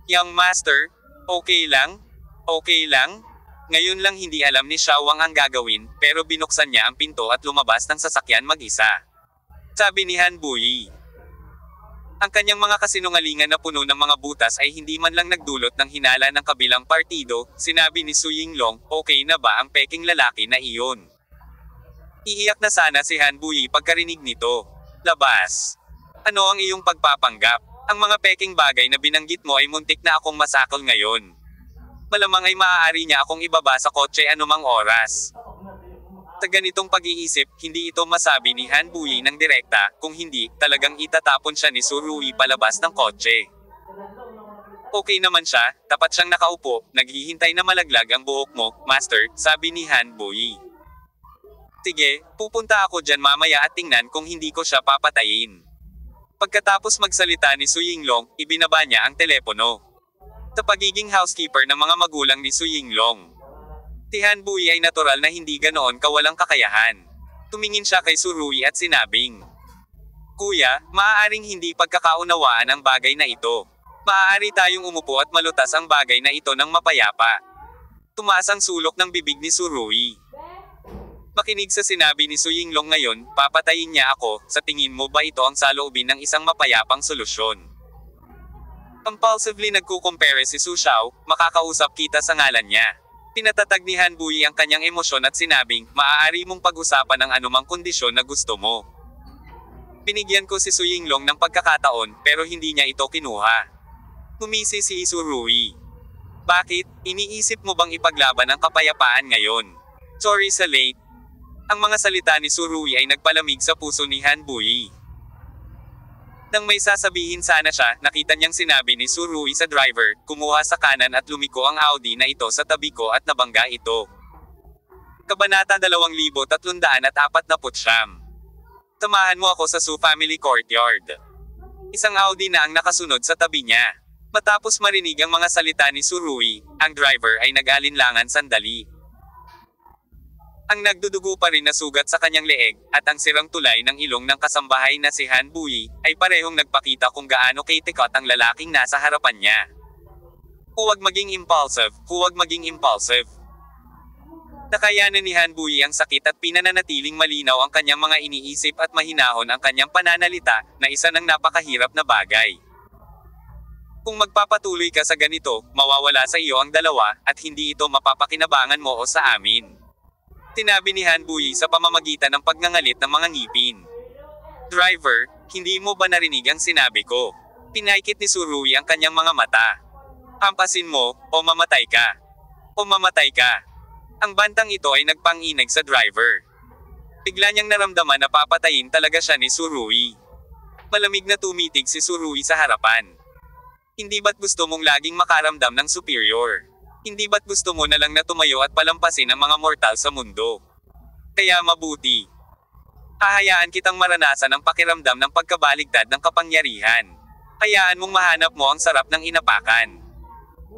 S1: Young Master, okay lang? Okay lang? Ngayon lang hindi alam ni Xiaowang ang gagawin, pero binuksan niya ang pinto at lumabas ng sasakyan mag-isa. Sabi ni Han Buyi. Ang kanyang mga kasinungalingan na puno ng mga butas ay hindi man lang nagdulot ng hinala ng kabilang partido, sinabi ni Su Yinglong, okay na ba ang peking lalaki na iyon? Iiyak na sana si Han Buyi pagkarinig nito. Labas. Ano ang iyong pagpapanggap? Ang mga peking bagay na binanggit mo ay muntik na akong masakol ngayon. Malamang ay maaari niya akong ibaba sa kotse anumang oras. Sa ganitong pag-iisip, hindi ito masabi ni Han Buyi ng direkta, kung hindi, talagang itatapon siya ni Surui palabas ng kotse. Okay naman siya, tapat siyang nakaupo, naghihintay na malaglag ang buhok mo, Master, sabi ni Han Buyi. Sige, pupunta ako dyan mamaya at tingnan kung hindi ko siya papatayin. Pagkatapos magsalita ni Su Yinglong, ibinaba niya ang telepono. Sa pagiging housekeeper ng mga magulang ni Su Yinglong. Si Han Buyi ay natural na hindi ganoon kawalang kakayahan. Tumingin siya kay Surui at sinabing, Kuya, maaaring hindi pagkakaunawaan ang bagay na ito. Maaari tayong umupo at malutas ang bagay na ito ng mapayapa. Tumaas ang sulok ng bibig ni Surui. Makinig sa sinabi ni Su Yinglong ngayon, papatayin niya ako, sa tingin mo ba ito ang saloobin ng isang mapayapang solusyon? Compulsively nagkukumpare si Su Xiao, makakausap kita sa ngalan niya. Pinatatag ni Han Buyi ang kanyang emosyon at sinabing, maaari mong pag-usapan ang anumang kondisyon na gusto mo. Binigyan ko si Su Yinglong ng pagkakataon, pero hindi niya ito kinuha. Ngumisi si Surui. Bakit, iniisip mo bang ipaglaban ang kapayapaan ngayon? Sorry sa late. Ang mga salita ni Surui ay nagpalamig sa puso ni Han Buyi. Nang may sasabihin sana siya, nakita niyang sinabi ni Surui sa driver, kumuha sa kanan at lumiko ang Audi na ito sa tabi ko at nabangga ito. Kabanata 2349. Samahan mo ako sa Su Family Courtyard. Isang Audi na ang nakasunod sa tabi niya. Matapos marinig ang mga salita ni Surui, ang driver ay nag-alinlangan sandali. Ang nagdudugo pa rin na sugat sa kanyang leeg, at ang sirang tulay ng ilong ng kasambahay na si Han Buyi, ay parehong nagpakita kung gaano kaitikot ang lalaking nasa harapan niya. Huwag maging impulsive, huwag maging impulsive. Nakayanan ni Han Buyi ang sakit at pinananatiling malinaw ang kanyang mga iniisip at mahinahon ang kanyang pananalita, na isa ng napakahirap na bagay. Kung magpapatuloy ka sa ganito, mawawala sa iyo ang dalawa, at hindi ito mapapakinabangan mo o sa amin. Tinabi ni Han Buyi sa pamamagitan ng pagngangalit ng mga ngipin. Driver, hindi mo ba narinig ang sinabi ko? Pinaikit ni Surui ang kanyang mga mata. Hampasin mo, o mamatay ka. O mamatay ka. Ang bantang ito ay nagpanginag sa driver. Bigla niyang naramdaman na papatayin talaga siya ni Surui. Malamig na tumitig si Surui sa harapan. Hindi ba't gusto mong laging makaramdam ng superior? Hindi ba't gusto mo na lang na tumayo at palampasin ang mga mortal sa mundo? Kaya mabuti. Hahayaan kitang maranasan ang pakiramdam ng pagkabaligtad ng kapangyarihan. Hayaan mong mahanap mo ang sarap ng inapakan.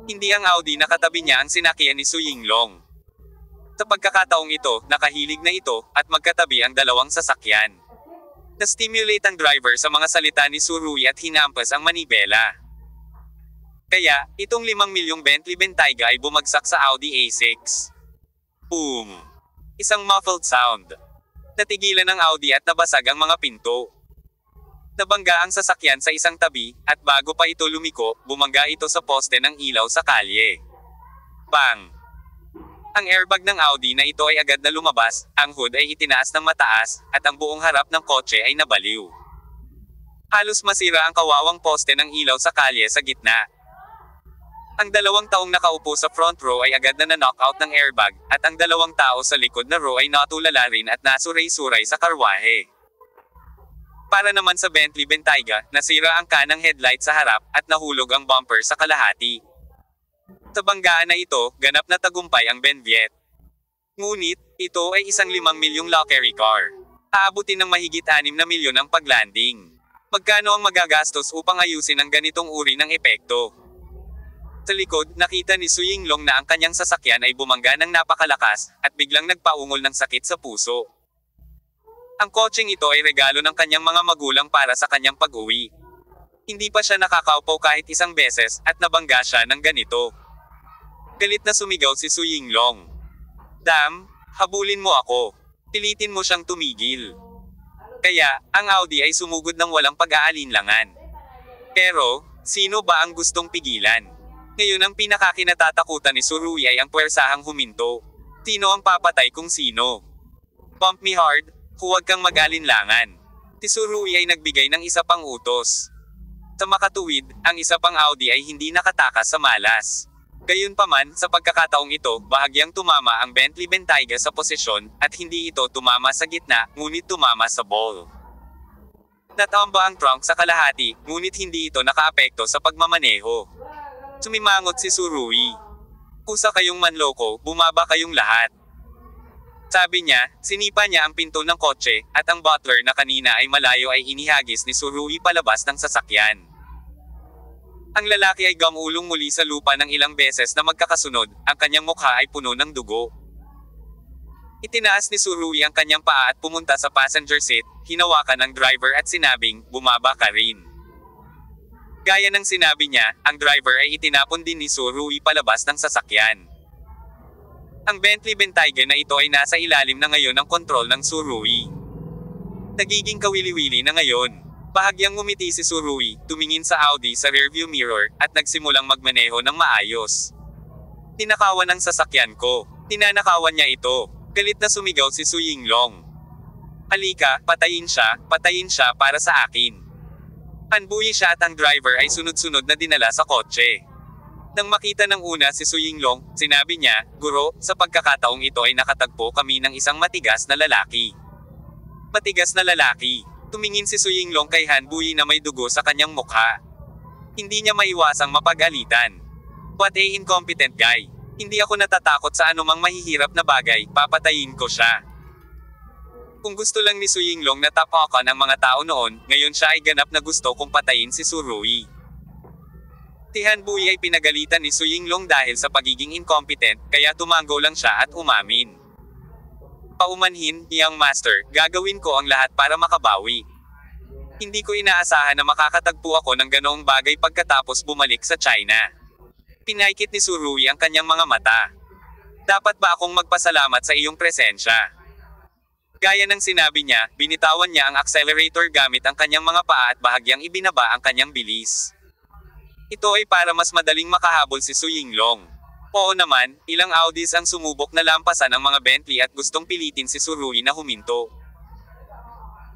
S1: Hindi ang Audi na katabi niya ang sinakyan ni Su Yinglong. Sa pagkakataong ito, nakahilig na ito, at magkatabi ang dalawang sasakyan. Na-stimulate ang driver sa mga salita ni Surui at hinampas ang manibela. Kaya, itong 5 milyong Bentley Bentayga ay bumagsak sa Audi A6. Boom! Isang muffled sound. Natigilan ang Audi at nabasag ang mga pinto. Nabangga ang sasakyan sa isang tabi, at bago pa ito lumiko, bumangga ito sa poste ng ilaw sa kalye. Bang! Ang airbag ng Audi na ito ay agad na lumabas, ang hood ay itinaas ng mataas, at ang buong harap ng kotse ay nabaliw. Halos masira ang kawawang poste ng ilaw sa kalye sa gitna. Ang 2 taong nakaupo sa front row ay agad na na-knockout ng airbag, at ang 2 tao sa likod na row ay natulala rin at nasuray-suray sa karwahe. Para naman sa Bentley Bentayga, nasira ang kanang headlight sa harap, at nahulog ang bumper sa kalahati. Sa banggaan na ito, ganap na tagumpay ang Benviet. Ngunit, ito ay isang 5 milyong luxury car. Aabutin ng mahigit 6 na milyon ang paglanding. Magkano ang magagastos upang ayusin ang ganitong uri ng epekto? Sa likod, nakita ni Su Yinglong na ang kanyang sasakyan ay bumangga ng napakalakas, at biglang nagpaungol ng sakit sa puso. Ang kotseng ito ay regalo ng kanyang mga magulang para sa kanyang pag-uwi. Hindi pa siya nakakaupo kahit isang beses, at nabangga siya ng ganito. Galit na sumigaw si Su Yinglong. Damn, habulin mo ako. Pilitin mo siyang tumigil. Kaya, ang Audi ay sumugod ng walang pag-aalinlangan. Pero, sino ba ang gustong pigilan? Ngayon ang pinakakinatatakutan ni Surui ay ang puwersahang huminto. Sino ang papatay kung sino? Pump me hard, huwag kang mag-alinlangan. Si Surui ay nagbigay ng isa pang utos. Sa makatuwid, ang isa pang Audi ay hindi nakatakas sa malas. Gayunpaman, sa pagkakataong ito, bahagyang tumama ang Bentley Bentayga sa posisyon, at hindi ito tumama sa gitna, ngunit tumama sa ball. Natamba ang trunk sa kalahati, ngunit hindi ito nakaapekto sa pagmamaneho. Sumimangot si Surui. Kusa kayong manloko, bumaba kayong lahat. Sabi niya, sinipa niya ang pinto ng kotse, at ang butler na kanina ay malayo ay inihagis ni Surui palabas ng sasakyan. Ang lalaki ay gamulong muli sa lupa ng ilang beses na magkakasunod, ang kanyang mukha ay puno ng dugo. Itinaas ni Surui ang kanyang paa at pumunta sa passenger seat, hinawakan ng driver at sinabing, bumaba ka rin. Gaya ng sinabi niya, ang driver ay itinapon din ni Surui palabas ng sasakyan. Ang Bentley Bentayga na ito ay nasa ilalim na ngayon ng kontrol ng Surui. Nagiging kawili-wili na ngayon. Bahagyang ngumiti si Surui, tumingin sa Audi sa rearview mirror, at nagsimulang magmaneho ng maayos. Tinakawan ang sasakyan ko. Tinanakawan niya ito. Galit na sumigaw si Su Yinglong. Halika, patayin siya para sa akin. Anbuyi siya at ang driver ay sunod-sunod na dinala sa kotse. Nang makita ng una si Su Yinglong, sinabi niya, Guro, sa pagkakataong ito ay nakatagpo kami ng isang matigas na lalaki. Matigas na lalaki. Tumingin si Su Yinglong kay Han Buyi na may dugo sa kanyang mukha. Hindi niya maiwasang mapagalitan. What a incompetent guy. Hindi ako natatakot sa anumang mahihirap na bagay, papatayin ko siya. Kung gusto lang ni Su Yinglong na tapakan ang mga tao noon, ngayon siya ay ganap na gusto kung patayin si Surui. Si Han Buyi ay pinagalitan ni Su Yinglong dahil sa pagiging incompetent, kaya tumango lang siya at umamin. Paumanhin, young master, gagawin ko ang lahat para makabawi. Hindi ko inaasahan na makakatagpo ako ng ganoong bagay pagkatapos bumalik sa China. Pinaikit ni Surui ang kanyang mga mata. Dapat ba akong magpasalamat sa iyong presensya? Gaya ng sinabi niya, binitawan niya ang accelerator gamit ang kanyang mga paa at bahagyang ibinaba ang kanyang bilis. Ito ay para mas madaling makahabol si Su Yinglong. Oo naman, ilang Audis ang sumubok na lampasan ang mga Bentley at gustong pilitin si Su Rui na huminto.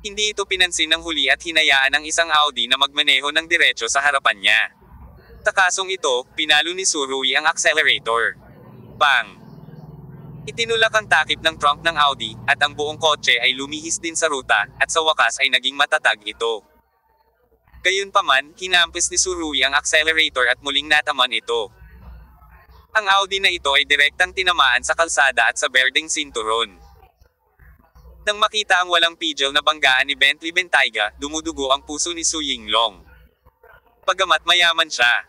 S1: Hindi ito pinansin ng huli at hinayaan ang isang Audi na magmaneho ng diretso sa harapan niya. Sa kasong ito, pinalo ni Su Rui ang accelerator. Bang! Itinulak ang takip ng trunk ng Audi, at ang buong kotse ay lumihis din sa ruta, at sa wakas ay naging matatag ito. Gayunpaman, hinampis ni Su Rui ang accelerator at muling nataman ito. Ang Audi na ito ay direktang tinamaan sa kalsada at sa berdeng sinturon. Nang makita ang walang pigil na banggaan ni Bentley Bentayga, dumudugo ang puso ni Su Yinglong. Pagamat mayaman siya,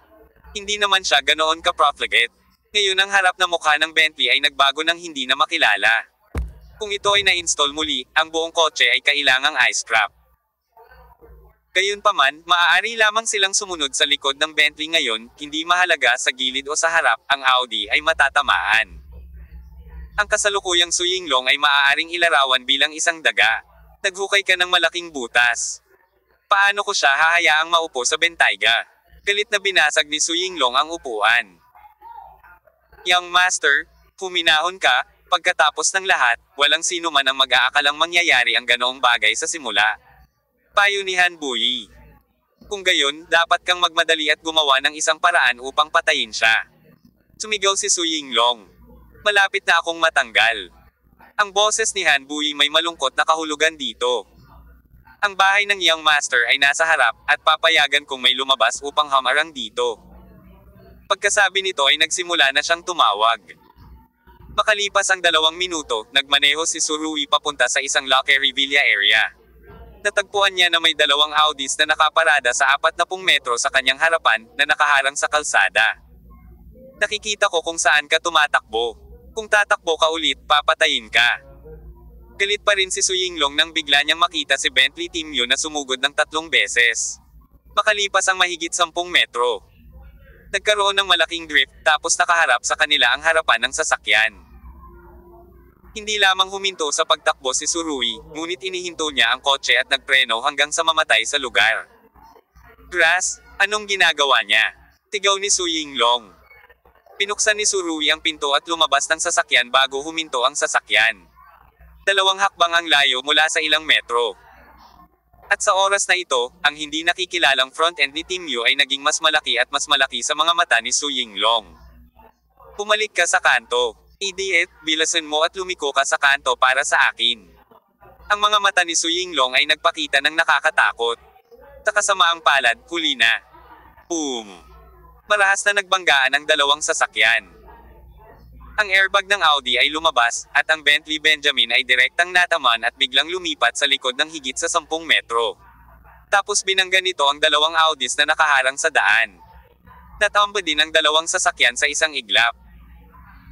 S1: hindi naman siya ganoon ka-profligate. Ngayon ang harap na mukha ng Bentley ay nagbago ng hindi na makilala. Kung ito ay na-install muli, ang buong kotse ay kailangang i-scrap. Gayunpaman, maaari lamang silang sumunod sa likod ng Bentley ngayon, hindi mahalaga sa gilid o sa harap, ang Audi ay matatamaan. Ang kasalukuyang Su Yinglong ay maaaring ilarawan bilang isang daga. Naghukay ka ng malaking butas. Paano ko siya hahayaang maupo sa Bentayga? Galit na binasag ni Su Yinglong ang upuan. Young Master, huminahon ka, pagkatapos ng lahat, walang sino man ang mag-aakalang mangyayari ang ganoong bagay sa simula. Payo ni Han Buyi. Kung gayon, dapat kang magmadali at gumawa ng isang paraan upang patayin siya. Sumigaw si Su Yinglong. Malapit na akong matanggal. Ang boses ni Han Buyi may malungkot na kahulugan dito. Ang bahay ng Young Master ay nasa harap, at papayagan kung may lumabas upang hamarang dito. Pagkasabi nito ay nagsimula na siyang tumawag. Makalipas ang 2 minuto, nagmaneho si Su Rui papunta sa isang Lockery Villa area. Natagpuan niya na may 2 Audis na nakaparada sa 40 metro sa kanyang harapan, na nakaharang sa kalsada. Nakikita ko kung saan ka tumatakbo. Kung tatakbo ka ulit, papatayin ka. Galit pa rin si Su Yinglong nang bigla niyang makita si Bentley Timyo na sumugod ng 3 beses. Makalipas ang mahigit 10 metro. Nagkaroon ng malaking drift, tapos nakaharap sa kanila ang harapan ng sasakyan. Hindi lamang huminto sa pagtakbo si Su Rui, ngunit inihinto niya ang kotse at nagpreno hanggang sa mamatay sa lugar. Grass, anong ginagawa niya? Tigaw ni Su Yinglong. Pinuksan ni Su Rui ang pinto at lumabas ng sasakyan bago huminto ang sasakyan. 2 hakbang ang layo mula sa ilang metro. At sa oras na ito, ang hindi nakikilalang front end ni Timyo ay naging mas malaki at mas malaki sa mga mata ni Su Yinglong. Pumalik ka sa kanto. Idiot, bilasan mo at lumiko ka sa kanto para sa akin. Ang mga mata ni Su Yinglong ay nagpakita ng nakakatakot. Sa kasamaang palad, huli na. Boom! Marahas na nagbanggaan ang 2 sasakyan. Ang airbag ng Audi ay lumabas, at ang Bentley Benjamin ay direktang nataman at biglang lumipat sa likod ng higit sa 10 metro. Tapos binangga nito ang 2 Audis na nakaharang sa daan. Natamba din ang 2 sasakyan sa isang iglap.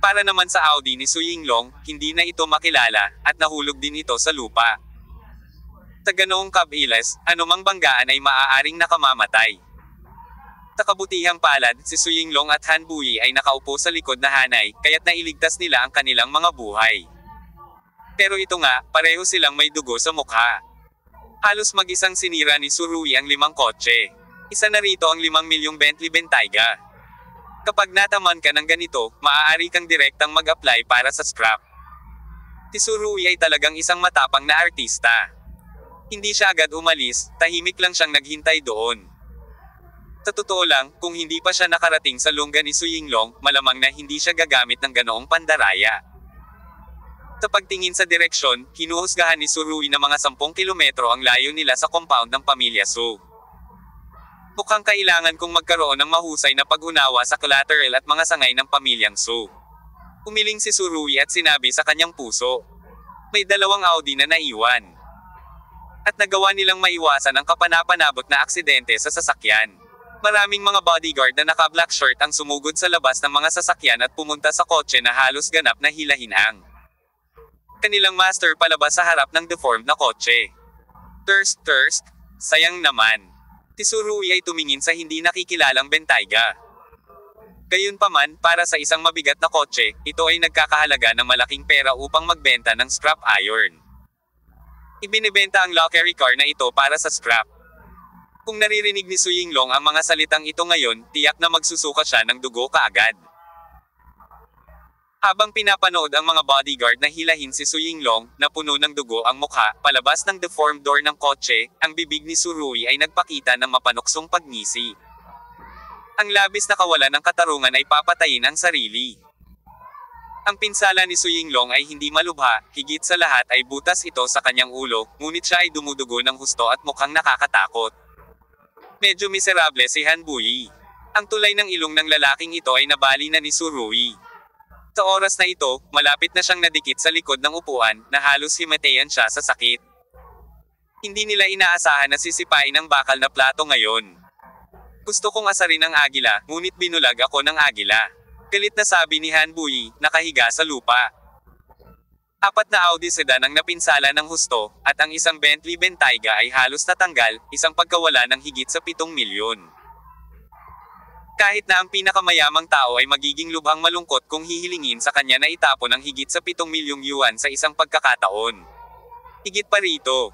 S1: Para naman sa Audi ni Su Yinglong, hindi na ito makilala, at nahulog din ito sa lupa. Sa ganoong kabilas, anumang banggaan ay maaaring nakamamatay. Sa kabutihang palad, si Su Yinglong at Han Buyi ay nakaupo sa likod na hanay, kaya't nailigtas nila ang kanilang mga buhay. Pero ito nga, pareho silang may dugo sa mukha. Halos mag-isang sinira ni Su Rui ang 5 kotse. Isa na rito ang 5 milyong Bentley Bentayga. Kapag nataman ka ng ganito, maaari kang direktang mag-apply para sa scrap. Si Su Rui ay talagang isang matapang na artista. Hindi siya agad umalis, tahimik lang siyang naghintay doon. Sa totoo lang, kung hindi pa siya nakarating sa lungga ni Su Yinglong, malamang na hindi siya gagamit ng ganoong pandaraya. Sa pagtingin sa direksyon, hinuhusgahan ni Su Rui na mga 10 kilometro ang layo nila sa compound ng pamilya Su. Mukhang kailangan kong magkaroon ng mahusay na pag-unawa sa collateral at mga sangay ng pamilyang Su. Umiling si Su Rui at sinabi sa kanyang puso. May 2 Audi na naiwan. At nagawa nilang maiwasan ang kapanapanabot na aksidente sa sasakyan. Maraming mga bodyguard na naka-black shirt ang sumugod sa labas ng mga sasakyan at pumunta sa kotse na halos ganap na hilahinang. Kanilang master palabas sa harap ng deformed na kotse. Thirst, sayang naman. Si Su Rui ay tumingin sa hindi nakikilalang Bentayga. Gayunpaman, para sa isang mabigat na kotse, ito ay nagkakahalaga ng malaking pera upang magbenta ng scrap iron. Ibinebenta ang luxury car na ito para sa scrap. Kung naririnig ni Su Yinglong ang mga salitang ito ngayon, tiyak na magsusuka siya ng dugo kaagad. Habang pinapanood ang mga bodyguard na hilahin si Su Yinglong, na puno ng dugo ang mukha, palabas ng deformed door ng kotse, ang bibig ni Su Rui ay nagpakita ng mapanuksong pagngisi. Ang labis na kawalan ng katarungan ay papatayin ang sarili. Ang pinsala ni Su Yinglong ay hindi malubha, higit sa lahat ay butas ito sa kanyang ulo, ngunit siya ay dumudugo ng husto at mukhang nakakatakot. Medyo miserable si Han Buyi. Ang tulay ng ilong ng lalaking ito ay nabali na ni Su Rui. Sa oras na ito, malapit na siyang nadikit sa likod ng upuan, na halos himatayan siya sa sakit. Hindi nila inaasahan na sisipain ang bakal na plato ngayon. Gusto kong asarin ang agila, ngunit binulag ako ng agila. Galit na sabi ni Han Buyi, nakahiga sa lupa. 4 na Audi sedan ang napinsala ng husto, at ang isang Bentley Bentayga ay halos natanggal, isang pagkawala ng higit sa 7 milyon. Kahit na ang pinakamayamang tao ay magiging lubhang malungkot kung hihilingin sa kanya na itapon ang higit sa 7 milyong yuan sa isang pagkakataon. Higit pa rito,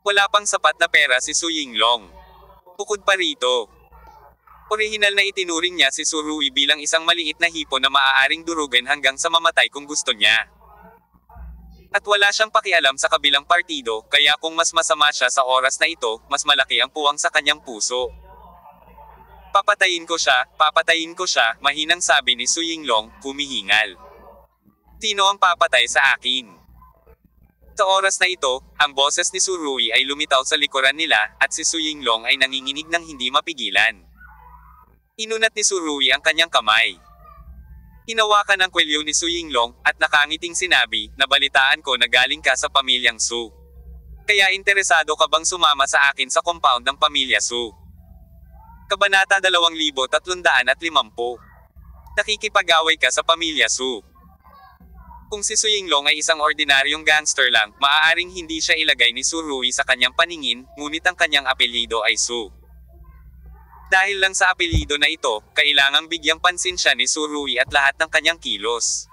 S1: wala pang sapat na pera si Su Yinglong. Bukod pa rito, orihinal na itinuring niya si Su Rui bilang isang maliit na hipon na maaaring durugan hanggang sa mamatay kung gusto niya. At wala siyang pakialam sa kabilang partido, kaya kung mas masama siya sa oras na ito, mas malaki ang puwang sa kanyang puso. Papatayin ko siya, mahinang sabi ni Su Yinglong, humihingal. Sino ang papatay sa akin? Sa oras na ito, ang boses ni Su Rui ay lumitaw sa likuran nila, at si Su Yinglong ay nanginginig ng hindi mapigilan. Inunat ni Su Rui ang kanyang kamay. Hinawakan ang kwelyo ni Su Yinglong, at nakangiting sinabi, nabalitaan ko na galing ka sa pamilyang Su. Kaya interesado ka bang sumama sa akin sa compound ng pamilya Su? Kabanata 2350. Nakikipag-away ka sa pamilya Su. Kung si Su Yinglong ay isang ordinaryong gangster lang, maaaring hindi siya ilagay ni Su Rui sa kanyang paningin, ngunit ang kanyang apelyido ay Su. Dahil lang sa apelyido na ito, kailangang bigyang pansin siya ni Su Rui at lahat ng kanyang kilos.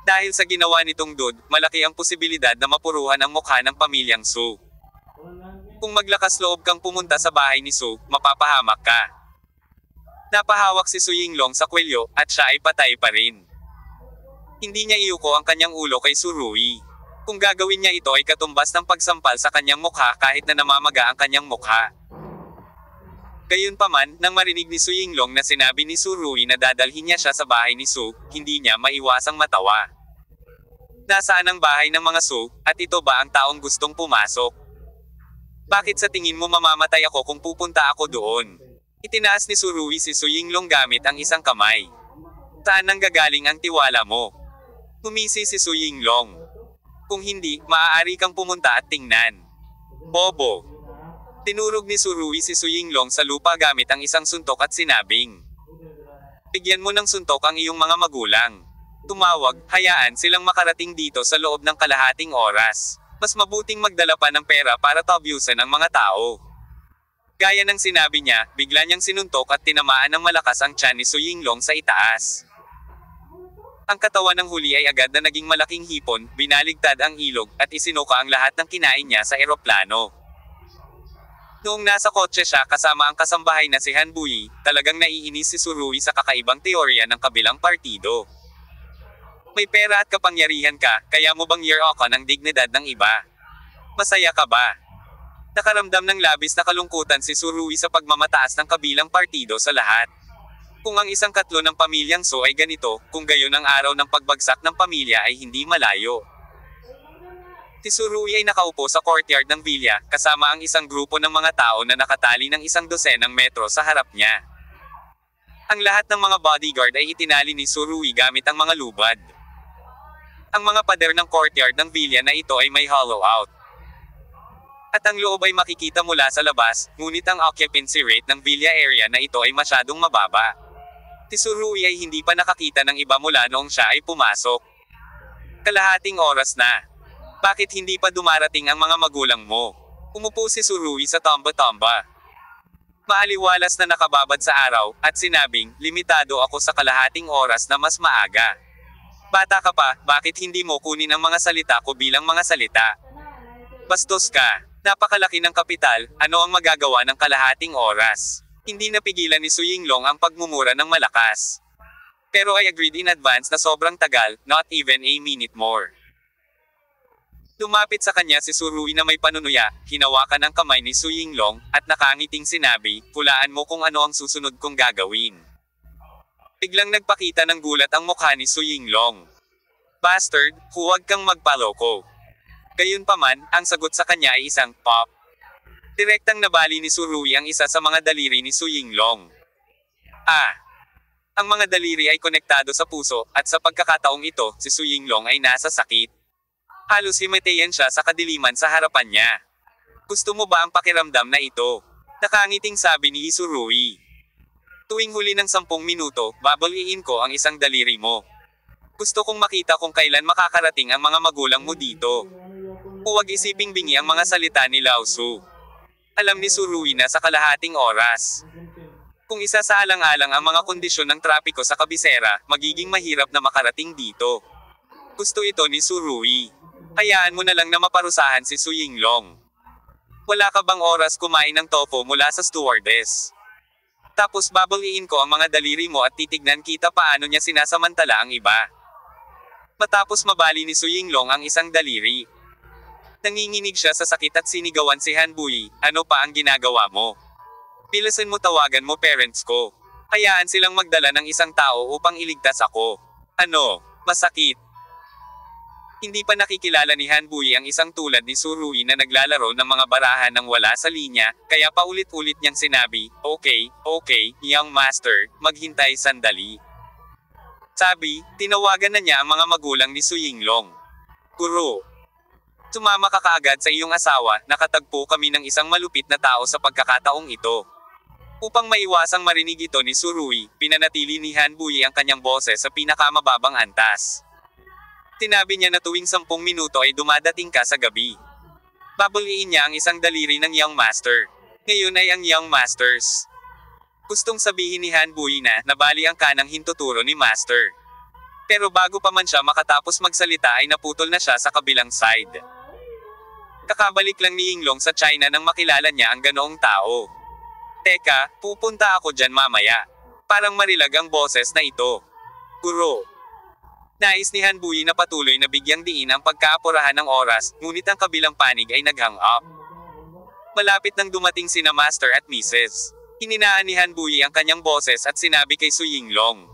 S1: Dahil sa ginawa nitong dude, malaki ang posibilidad na mapuruhan ang mukha ng pamilyang Su. Kung maglakas loob kang pumunta sa bahay ni Su, mapapahamak ka. Napahawak si Su Yinglong sa kwelyo, at siya ay patay pa rin. Hindi niya iyuko ang kanyang ulo kay Su Rui. Kung gagawin niya ito ay katumbas ng pagsampal sa kanyang mukha kahit na namamaga ang kanyang mukha. Gayunpaman, nang marinig ni Su Yinglong na sinabi ni Su Rui na dadalhin niya siya sa bahay ni Su, hindi niya maiwasang matawa. Nasaan ang bahay ng mga Su, at ito ba ang taong gustong pumasok? Bakit sa tingin mo mamamatay ako kung pupunta ako doon? Itinaas ni Su Rui si Su Yinglong gamit ang isang kamay. Saan nanggagaling ang tiwala mo? Humisi si Su Yinglong. Kung hindi, maaari kang pumunta at tingnan. Bobo. Tinurog ni Su Rui si Su Yinglong sa lupa gamit ang isang suntok at sinabing, bigyan mo ng suntok ang iyong mga magulang. Tumawag, hayaan silang makarating dito sa loob ng kalahating oras. Mas mabuting magdala pa ng pera para tabyusan ang mga tao. Gaya ng sinabi niya, bigla niyang sinuntok at tinamaan ng malakas ang tiyan ni Su Yinglong sa itaas. Ang katawan ng huli ay agad na naging malaking hipon, binaligtad ang ilog, at isinuka ang lahat ng kinain niya sa eroplano. Noong nasa kotse siya kasama ang kasambahay na si Han Buyi, talagang naiinis si Su Rui sa kakaibang teorya ng kabilang partido. May pera at kapangyarihan ka, kaya mo bang year-off ng dignidad ng iba? Masaya ka ba? Nakaramdam ng labis na kalungkutan si Su Rui sa pagmamataas ng kabilang partido sa lahat. Kung ang isang katlo ng pamilyang Su ay ganito, kung gayon ang araw ng pagbagsak ng pamilya ay hindi malayo. Si Su Rui ay nakaupo sa courtyard ng villa, kasama ang isang grupo ng mga tao na nakatali ng 1 dosenang metro sa harap niya. Ang lahat ng mga bodyguard ay itinali ni Su Rui gamit ang mga lubad. Ang mga pader ng courtyard ng villa na ito ay may hollow out. At ang loob ay makikita mula sa labas, ngunit ang occupancy rate ng villa area na ito ay masyadong mababa. Si Su Rui ay hindi pa nakakita ng iba mula noong siya ay pumasok. Kalahating oras na. Bakit hindi pa dumarating ang mga magulang mo? Umupo si Su Rui sa tamba-tamba. Maaliwalas na nakababad sa araw, at sinabing, limitado ako sa kalahating oras na mas maaga. Bata ka pa, bakit hindi mo kunin ang mga salita ko bilang mga salita? Bastos ka. Napakalaki ng kapital, ano ang magagawa ng kalahating oras? Hindi napigilan ni Su Yinglong ang pagmumura ng malakas. Pero I agreed in advance na sobrang tagal, not even a minute more. Lumapit sa kanya si Su Rui na may panunuya, hinawakan ang kamay ni Su Yinglong, at nakangiting sinabi, hulaan mo kung ano ang susunod kong gagawin. Biglang nagpakita ng gulat ang mukha ni Su Yinglong. Bastard, huwag kang magpaloko. Gayunpaman, ang sagot sa kanya ay isang pop. Direktang nabali ni Su Rui ang isa sa mga daliri ni Su Yinglong. Ang mga daliri ay konektado sa puso, at sa pagkakataong ito, si Su Yinglong ay nasa sakit. Halos himatayan siya sa kadiliman sa harapan niya. Gusto mo ba ang pakiramdam na ito? Nakangiting sabi ni Su Rui. Tuwing huli ng 10 minuto, babaliin ko ang isang daliri mo. Gusto kong makita kung kailan makakarating ang mga magulang mo dito. Huwag isiping bingi ang mga salita ni Lao Su. Alam ni Su Rui na sa kalahating oras. Kung isa sa alang-alang ang mga kondisyon ng trapiko sa kabisera, magiging mahirap na makarating dito. Gusto ito ni Su Rui. Hayaan mo na lang na maparusahan si Su Yinglong. Wala ka bang oras kumain ng tofu mula sa stewardess? Tapos babaliin ko ang mga daliri mo at titignan kita paano niya sinasamantala ang iba. Matapos mabali ni Su Yinglong ang isang daliri. Nanginginig siya sa sakit at sinigawan si Han Bui, ano pa ang ginagawa mo? Pilasan mo tawagan mo parents ko. Hayaan silang magdala ng isang tao upang iligtas ako. Ano? Masakit. Hindi pa nakikilala ni Han Bui ang isang tulad ni Su Rui na naglalaro ng mga barahan ng wala sa linya, kaya paulit-ulit niyang sinabi, okay, young master, maghintay sandali. Sabi, tinawagan na niya ang mga magulang ni Su Yinglong. Guro. Sumama ka kaagad sa iyong asawa, nakatagpo kami ng isang malupit na tao sa pagkakataong ito. Upang maiwasang marinig ito ni Su Rui, pinanatili ni Han Bui ang kanyang boses sa pinakamababang antas. Sinabi niya na tuwing 10 minuto ay dumadating ka sa gabi. Babaliin niya ang isang daliri ng Young Master. Ngayon ay ang Young Masters. Gustong sabihin ni Han Bui na nabali ang kanang hintuturo ni Master. Pero bago pa man siya makatapos magsalita ay naputol na siya sa kabilang side. Kakabalik lang ni Yinglong sa China nang makilala niya ang ganoong tao. Teka, pupunta ako dyan mamaya. Parang marilag ang boses na ito. Guro. Nais ni Han Bui na patuloy na bigyang diin ang pagkaapurahan ng oras, ngunit ang kabilang panig ay nag-hang up. Malapit nang dumating sina Master at Mrs. Hininaan ni Han Bui ang kanyang boses at sinabi kay Su Yinglong.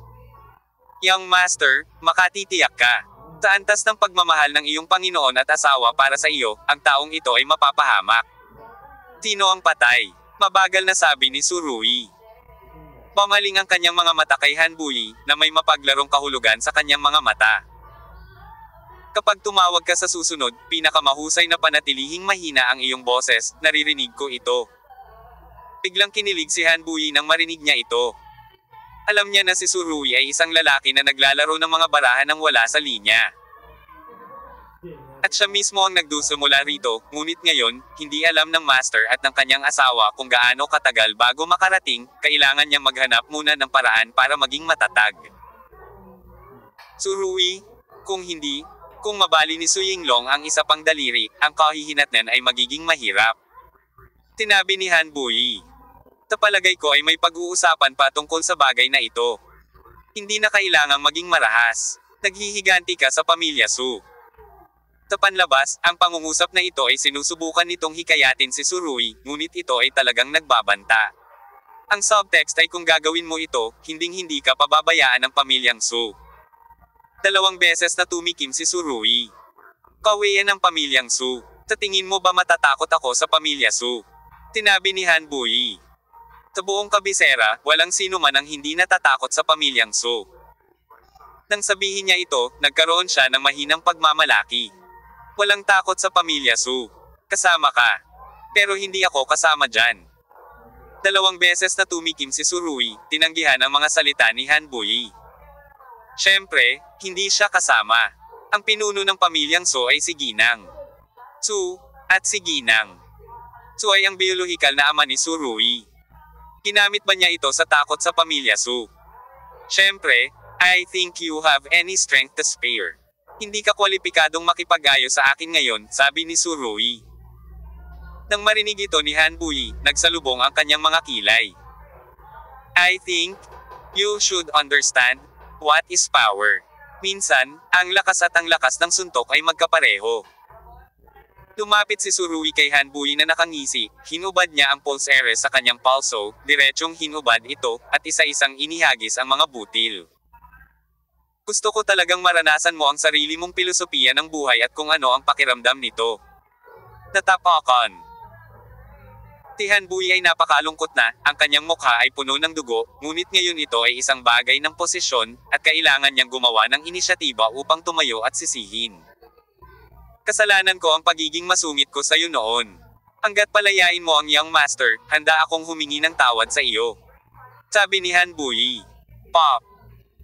S1: Young Master, makatitiyak ka. Sa antas ng pagmamahal ng iyong Panginoon at asawa para sa iyo, ang taong ito ay mapapahamak. Sino ang patay? Mabagal na sabi ni Su Rui. Pamaling ang kanyang mga mata kay Han Bui, na may mapaglarong kahulugan sa kanyang mga mata. Kapag tumawag ka sa susunod, pinakamahusay na panatilihing mahina ang iyong boses, naririnig ko ito. Biglang kinilig si Han Bui nang marinig niya ito. Alam niya na si Su Rui ay isang lalaki na naglalaro ng mga barahan ng wala sa linya. At siya mismo ang nagduso mula rito, ngunit ngayon, hindi alam ng master at ng kanyang asawa kung gaano katagal bago makarating, kailangan niyang maghanap muna ng paraan para maging matatag. Su Rui, kung mabali ni Su Yinglong ang isa pang daliri, ang kahihinatnan ay magiging mahirap. Sinabi ni Han Bui. Sa palagay ko ay may pag-uusapan pa tungkol sa bagay na ito. Hindi na kailangang maging marahas. Naghihiganti ka sa pamilya Su. Sa panlabas, ang pangungusap na ito ay sinusubukan nitong hikayatin si Su Rui, ngunit ito ay talagang nagbabanta. Ang subtext ay kung gagawin mo ito, hinding-hindi ka pababayaan ng pamilyang Su. 2 beses na tumikim si Su Rui. Kawayan ng pamilyang Su. Sa tingin mo ba matatakot ako sa pamilya Su? Sinabi ni Han Bui. Sa buong kabisera, walang sino man ang hindi natatakot sa pamilyang Su. Nang sabihin niya ito, nagkaroon siya ng mahinang pagmamalaki. Walang takot sa pamilya Su. Kasama ka. Pero hindi ako kasama dyan. 2 beses na tumikim si Su Rui, tinanggihan ang mga salita ni Han Bui. Siyempre, hindi siya kasama. Ang pinuno ng pamilyang Su ay si Ginang. Su, at si Ginang. Su ay ang biolohikal na ama ni Su Rui. Ginamit ba niya ito sa takot sa pamilya Su? Siyempre, I think you have any strength to spare. Hindi ka kwalipikadong makipag-ayos sa akin ngayon, sabi ni Su Rui. Nang marinig ito ni Han Bui, nagsalubong ang kanyang mga kilay. I think you should understand what is power. Minsan, ang lakas at ang lakas ng suntok ay magkapareho. Lumapit si Su Rui kay Han Bui na nakangisi, hinubad niya ang pulse ares sa kanyang palso, diretsong hinubad ito, at isa-isang inihagis ang mga butil. Gusto ko talagang maranasan mo ang sarili mong pilosopiya ng buhay at kung ano ang pakiramdam nito. Natapakan. Si Han Bui ay napakalungkot na, ang kanyang mukha ay puno ng dugo, ngunit ngayon ito ay isang bagay ng posisyon, at kailangan niyang gumawa ng inisyatiba upang tumayo at sisihin. Kasalanan ko ang pagiging masungit ko sa iyo noon. Hanggat palayain mo ang young master, handa akong humingi ng tawad sa iyo. Sabi ni Han Bui. Pop!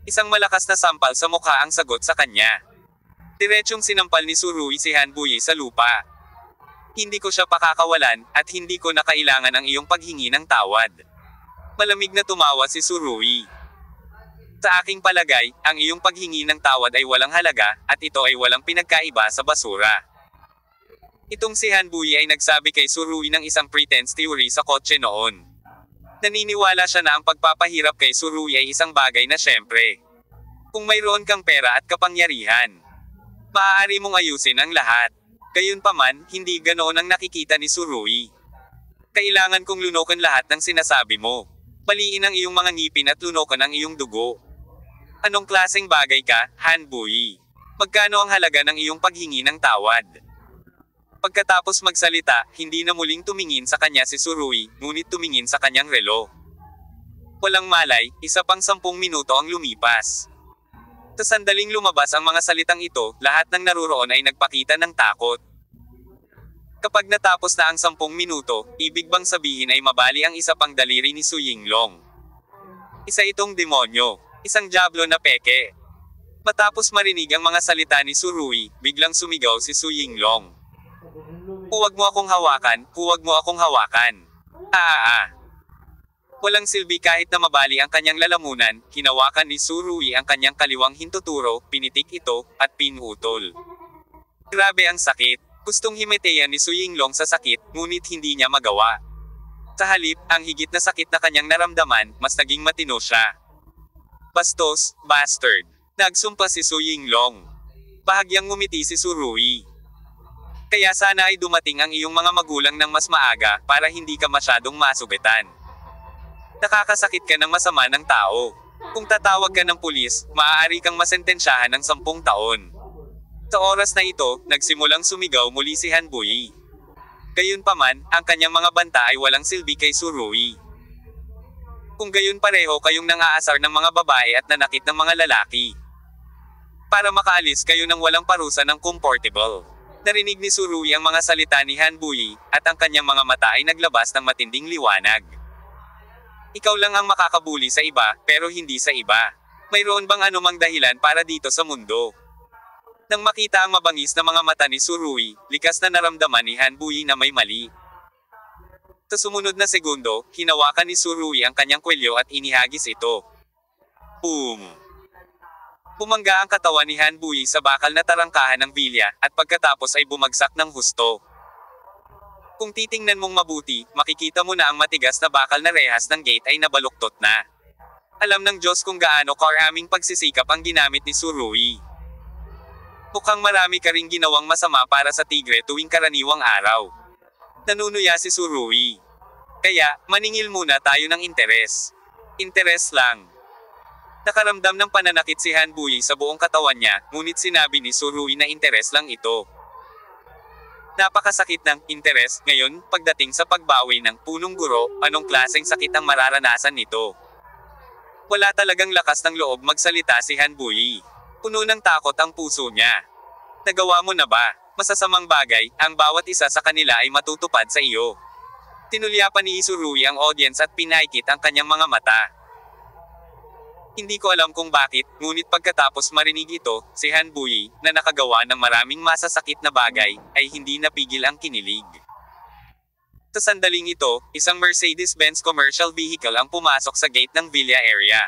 S1: Isang malakas na sampal sa mukha ang sagot sa kanya. Diretsyong sinampal ni Su Rui si Han Bui sa lupa. Hindi ko siya pakakawalan, at hindi ko na kailangan ang iyong paghingi ng tawad. Malamig na tumawa si Su Rui. Sa aking palagay, ang iyong paghingi ng tawad ay walang halaga, at ito ay walang pinagkaiba sa basura. Itong si Han Bui ay nagsabi kay Su Rui ng isang pretense theory sa kotse noon. Naniniwala siya na ang pagpapahirap kay Su Rui ay isang bagay na syempre. Kung mayroon kang pera at kapangyarihan, maaari mong ayusin ang lahat. Gayunpaman, hindi ganoon ang nakikita ni Su Rui. Kailangan kong lunokan lahat ng sinasabi mo. Baliin ang iyong mga ngipin at lunokan ang iyong dugo. Anong klaseng bagay ka, Han Bui? Magkano ang halaga ng iyong paghingi ng tawad? Pagkatapos magsalita, hindi na muling tumingin sa kanya si Su Rui, ngunit tumingin sa kanyang relo. Walang malay, isa pang 10 minuto ang lumipas. Sa sandaling lumabas ang mga salitang ito, lahat ng naruroon ay nagpakita ng takot. Kapag natapos na ang 10 minuto, ibig bang sabihin ay mabali ang isa pang daliri ni Su Yinglong. Isa itong demonyo. Isang diablo na peke. Matapos marinig ang mga salita ni Su Rui, biglang sumigaw si Su Yinglong. Huwag mo akong hawakan, huwag mo akong hawakan. Walang silbi kahit na mabali ang kanyang lalamunan, hinawakan ni Su Rui ang kanyang kaliwang hintuturo, pinitik ito, at pinutol. Grabe ang sakit. Gustong himatayan ni Su Yinglong sa sakit, ngunit hindi niya magawa. Sa halip, ang higit na sakit na kanyang naramdaman, mas naging matino siya. Bastos, bastard. Nagsumpa si Su Yinglong. Bahagyang ngumiti si Su Rui. Kaya sana ay dumating ang iyong mga magulang ng mas maaga, para hindi ka masyadong masugatan. Nakakasakit ka ng masama ng tao. Kung tatawag ka ng pulis, maaari kang masentensyahan ng 10 taon. Sa oras na ito, nagsimulang sumigaw muli si Han Bui. Gayunpaman, ang kanyang mga banta ay walang silbi kay Su Rui. Kung gayon pareho kayong nangaasar ng mga babae at nanakit ng mga lalaki. Para makaalis kayo ng walang parusa ng comfortable. Narinig ni Su Rui ang mga salita ni Han Bui, at ang kanyang mga mata ay naglabas ng matinding liwanag. Ikaw lang ang makakabuli sa iba, pero hindi sa iba. Mayroon bang anumang dahilan para dito sa mundo? Nang makita ang mabangis na mga mata ni Su Rui, likas na naramdaman ni Han Bui na may mali. Sa sumunod na segundo, hinawakan ni Su Rui ang kanyang kwelyo at inihagis ito. Boom! Bumangga ang katawan ni Han Bui sa bakal na tarangkahan ng bilya, at pagkatapos ay bumagsak ng husto. Kung titingnan mong mabuti, makikita mo na ang matigas na bakal na rehas ng gate ay nabaluktot na. Alam ng Diyos kung gaano karaming pagsisikap ang ginamit ni Su Rui. Mukhang marami ka ring ginawang masama para sa tigre tuwing karaniwang araw. Nanunuya si Su Rui. Kaya, maningil muna tayo ng interes. Interes lang. Nakaramdam ng pananakit si Han Bui sa buong katawan niya, ngunit sinabi ni Su Rui na interes lang ito. Napakasakit ng interes. Ngayon, pagdating sa pagbawi ng punong guro, anong klaseng sakit ang mararanasan nito? Wala talagang lakas ng loob magsalita si Han Bui. Puno ng takot ang puso niya. Nagawa mo na ba? Masasamang bagay, ang bawat isa sa kanila ay matutupad sa iyo. Tinulyapan ni Su Rui ang audience at pinaikit ang kanyang mga mata. Hindi ko alam kung bakit, ngunit pagkatapos marinig ito, si Han Bui, na nakagawa ng maraming masasakit na bagay, ay hindi napigil ang kinilig. Sa sandaling ito, isang Mercedes-Benz commercial vehicle ang pumasok sa gate ng villa area.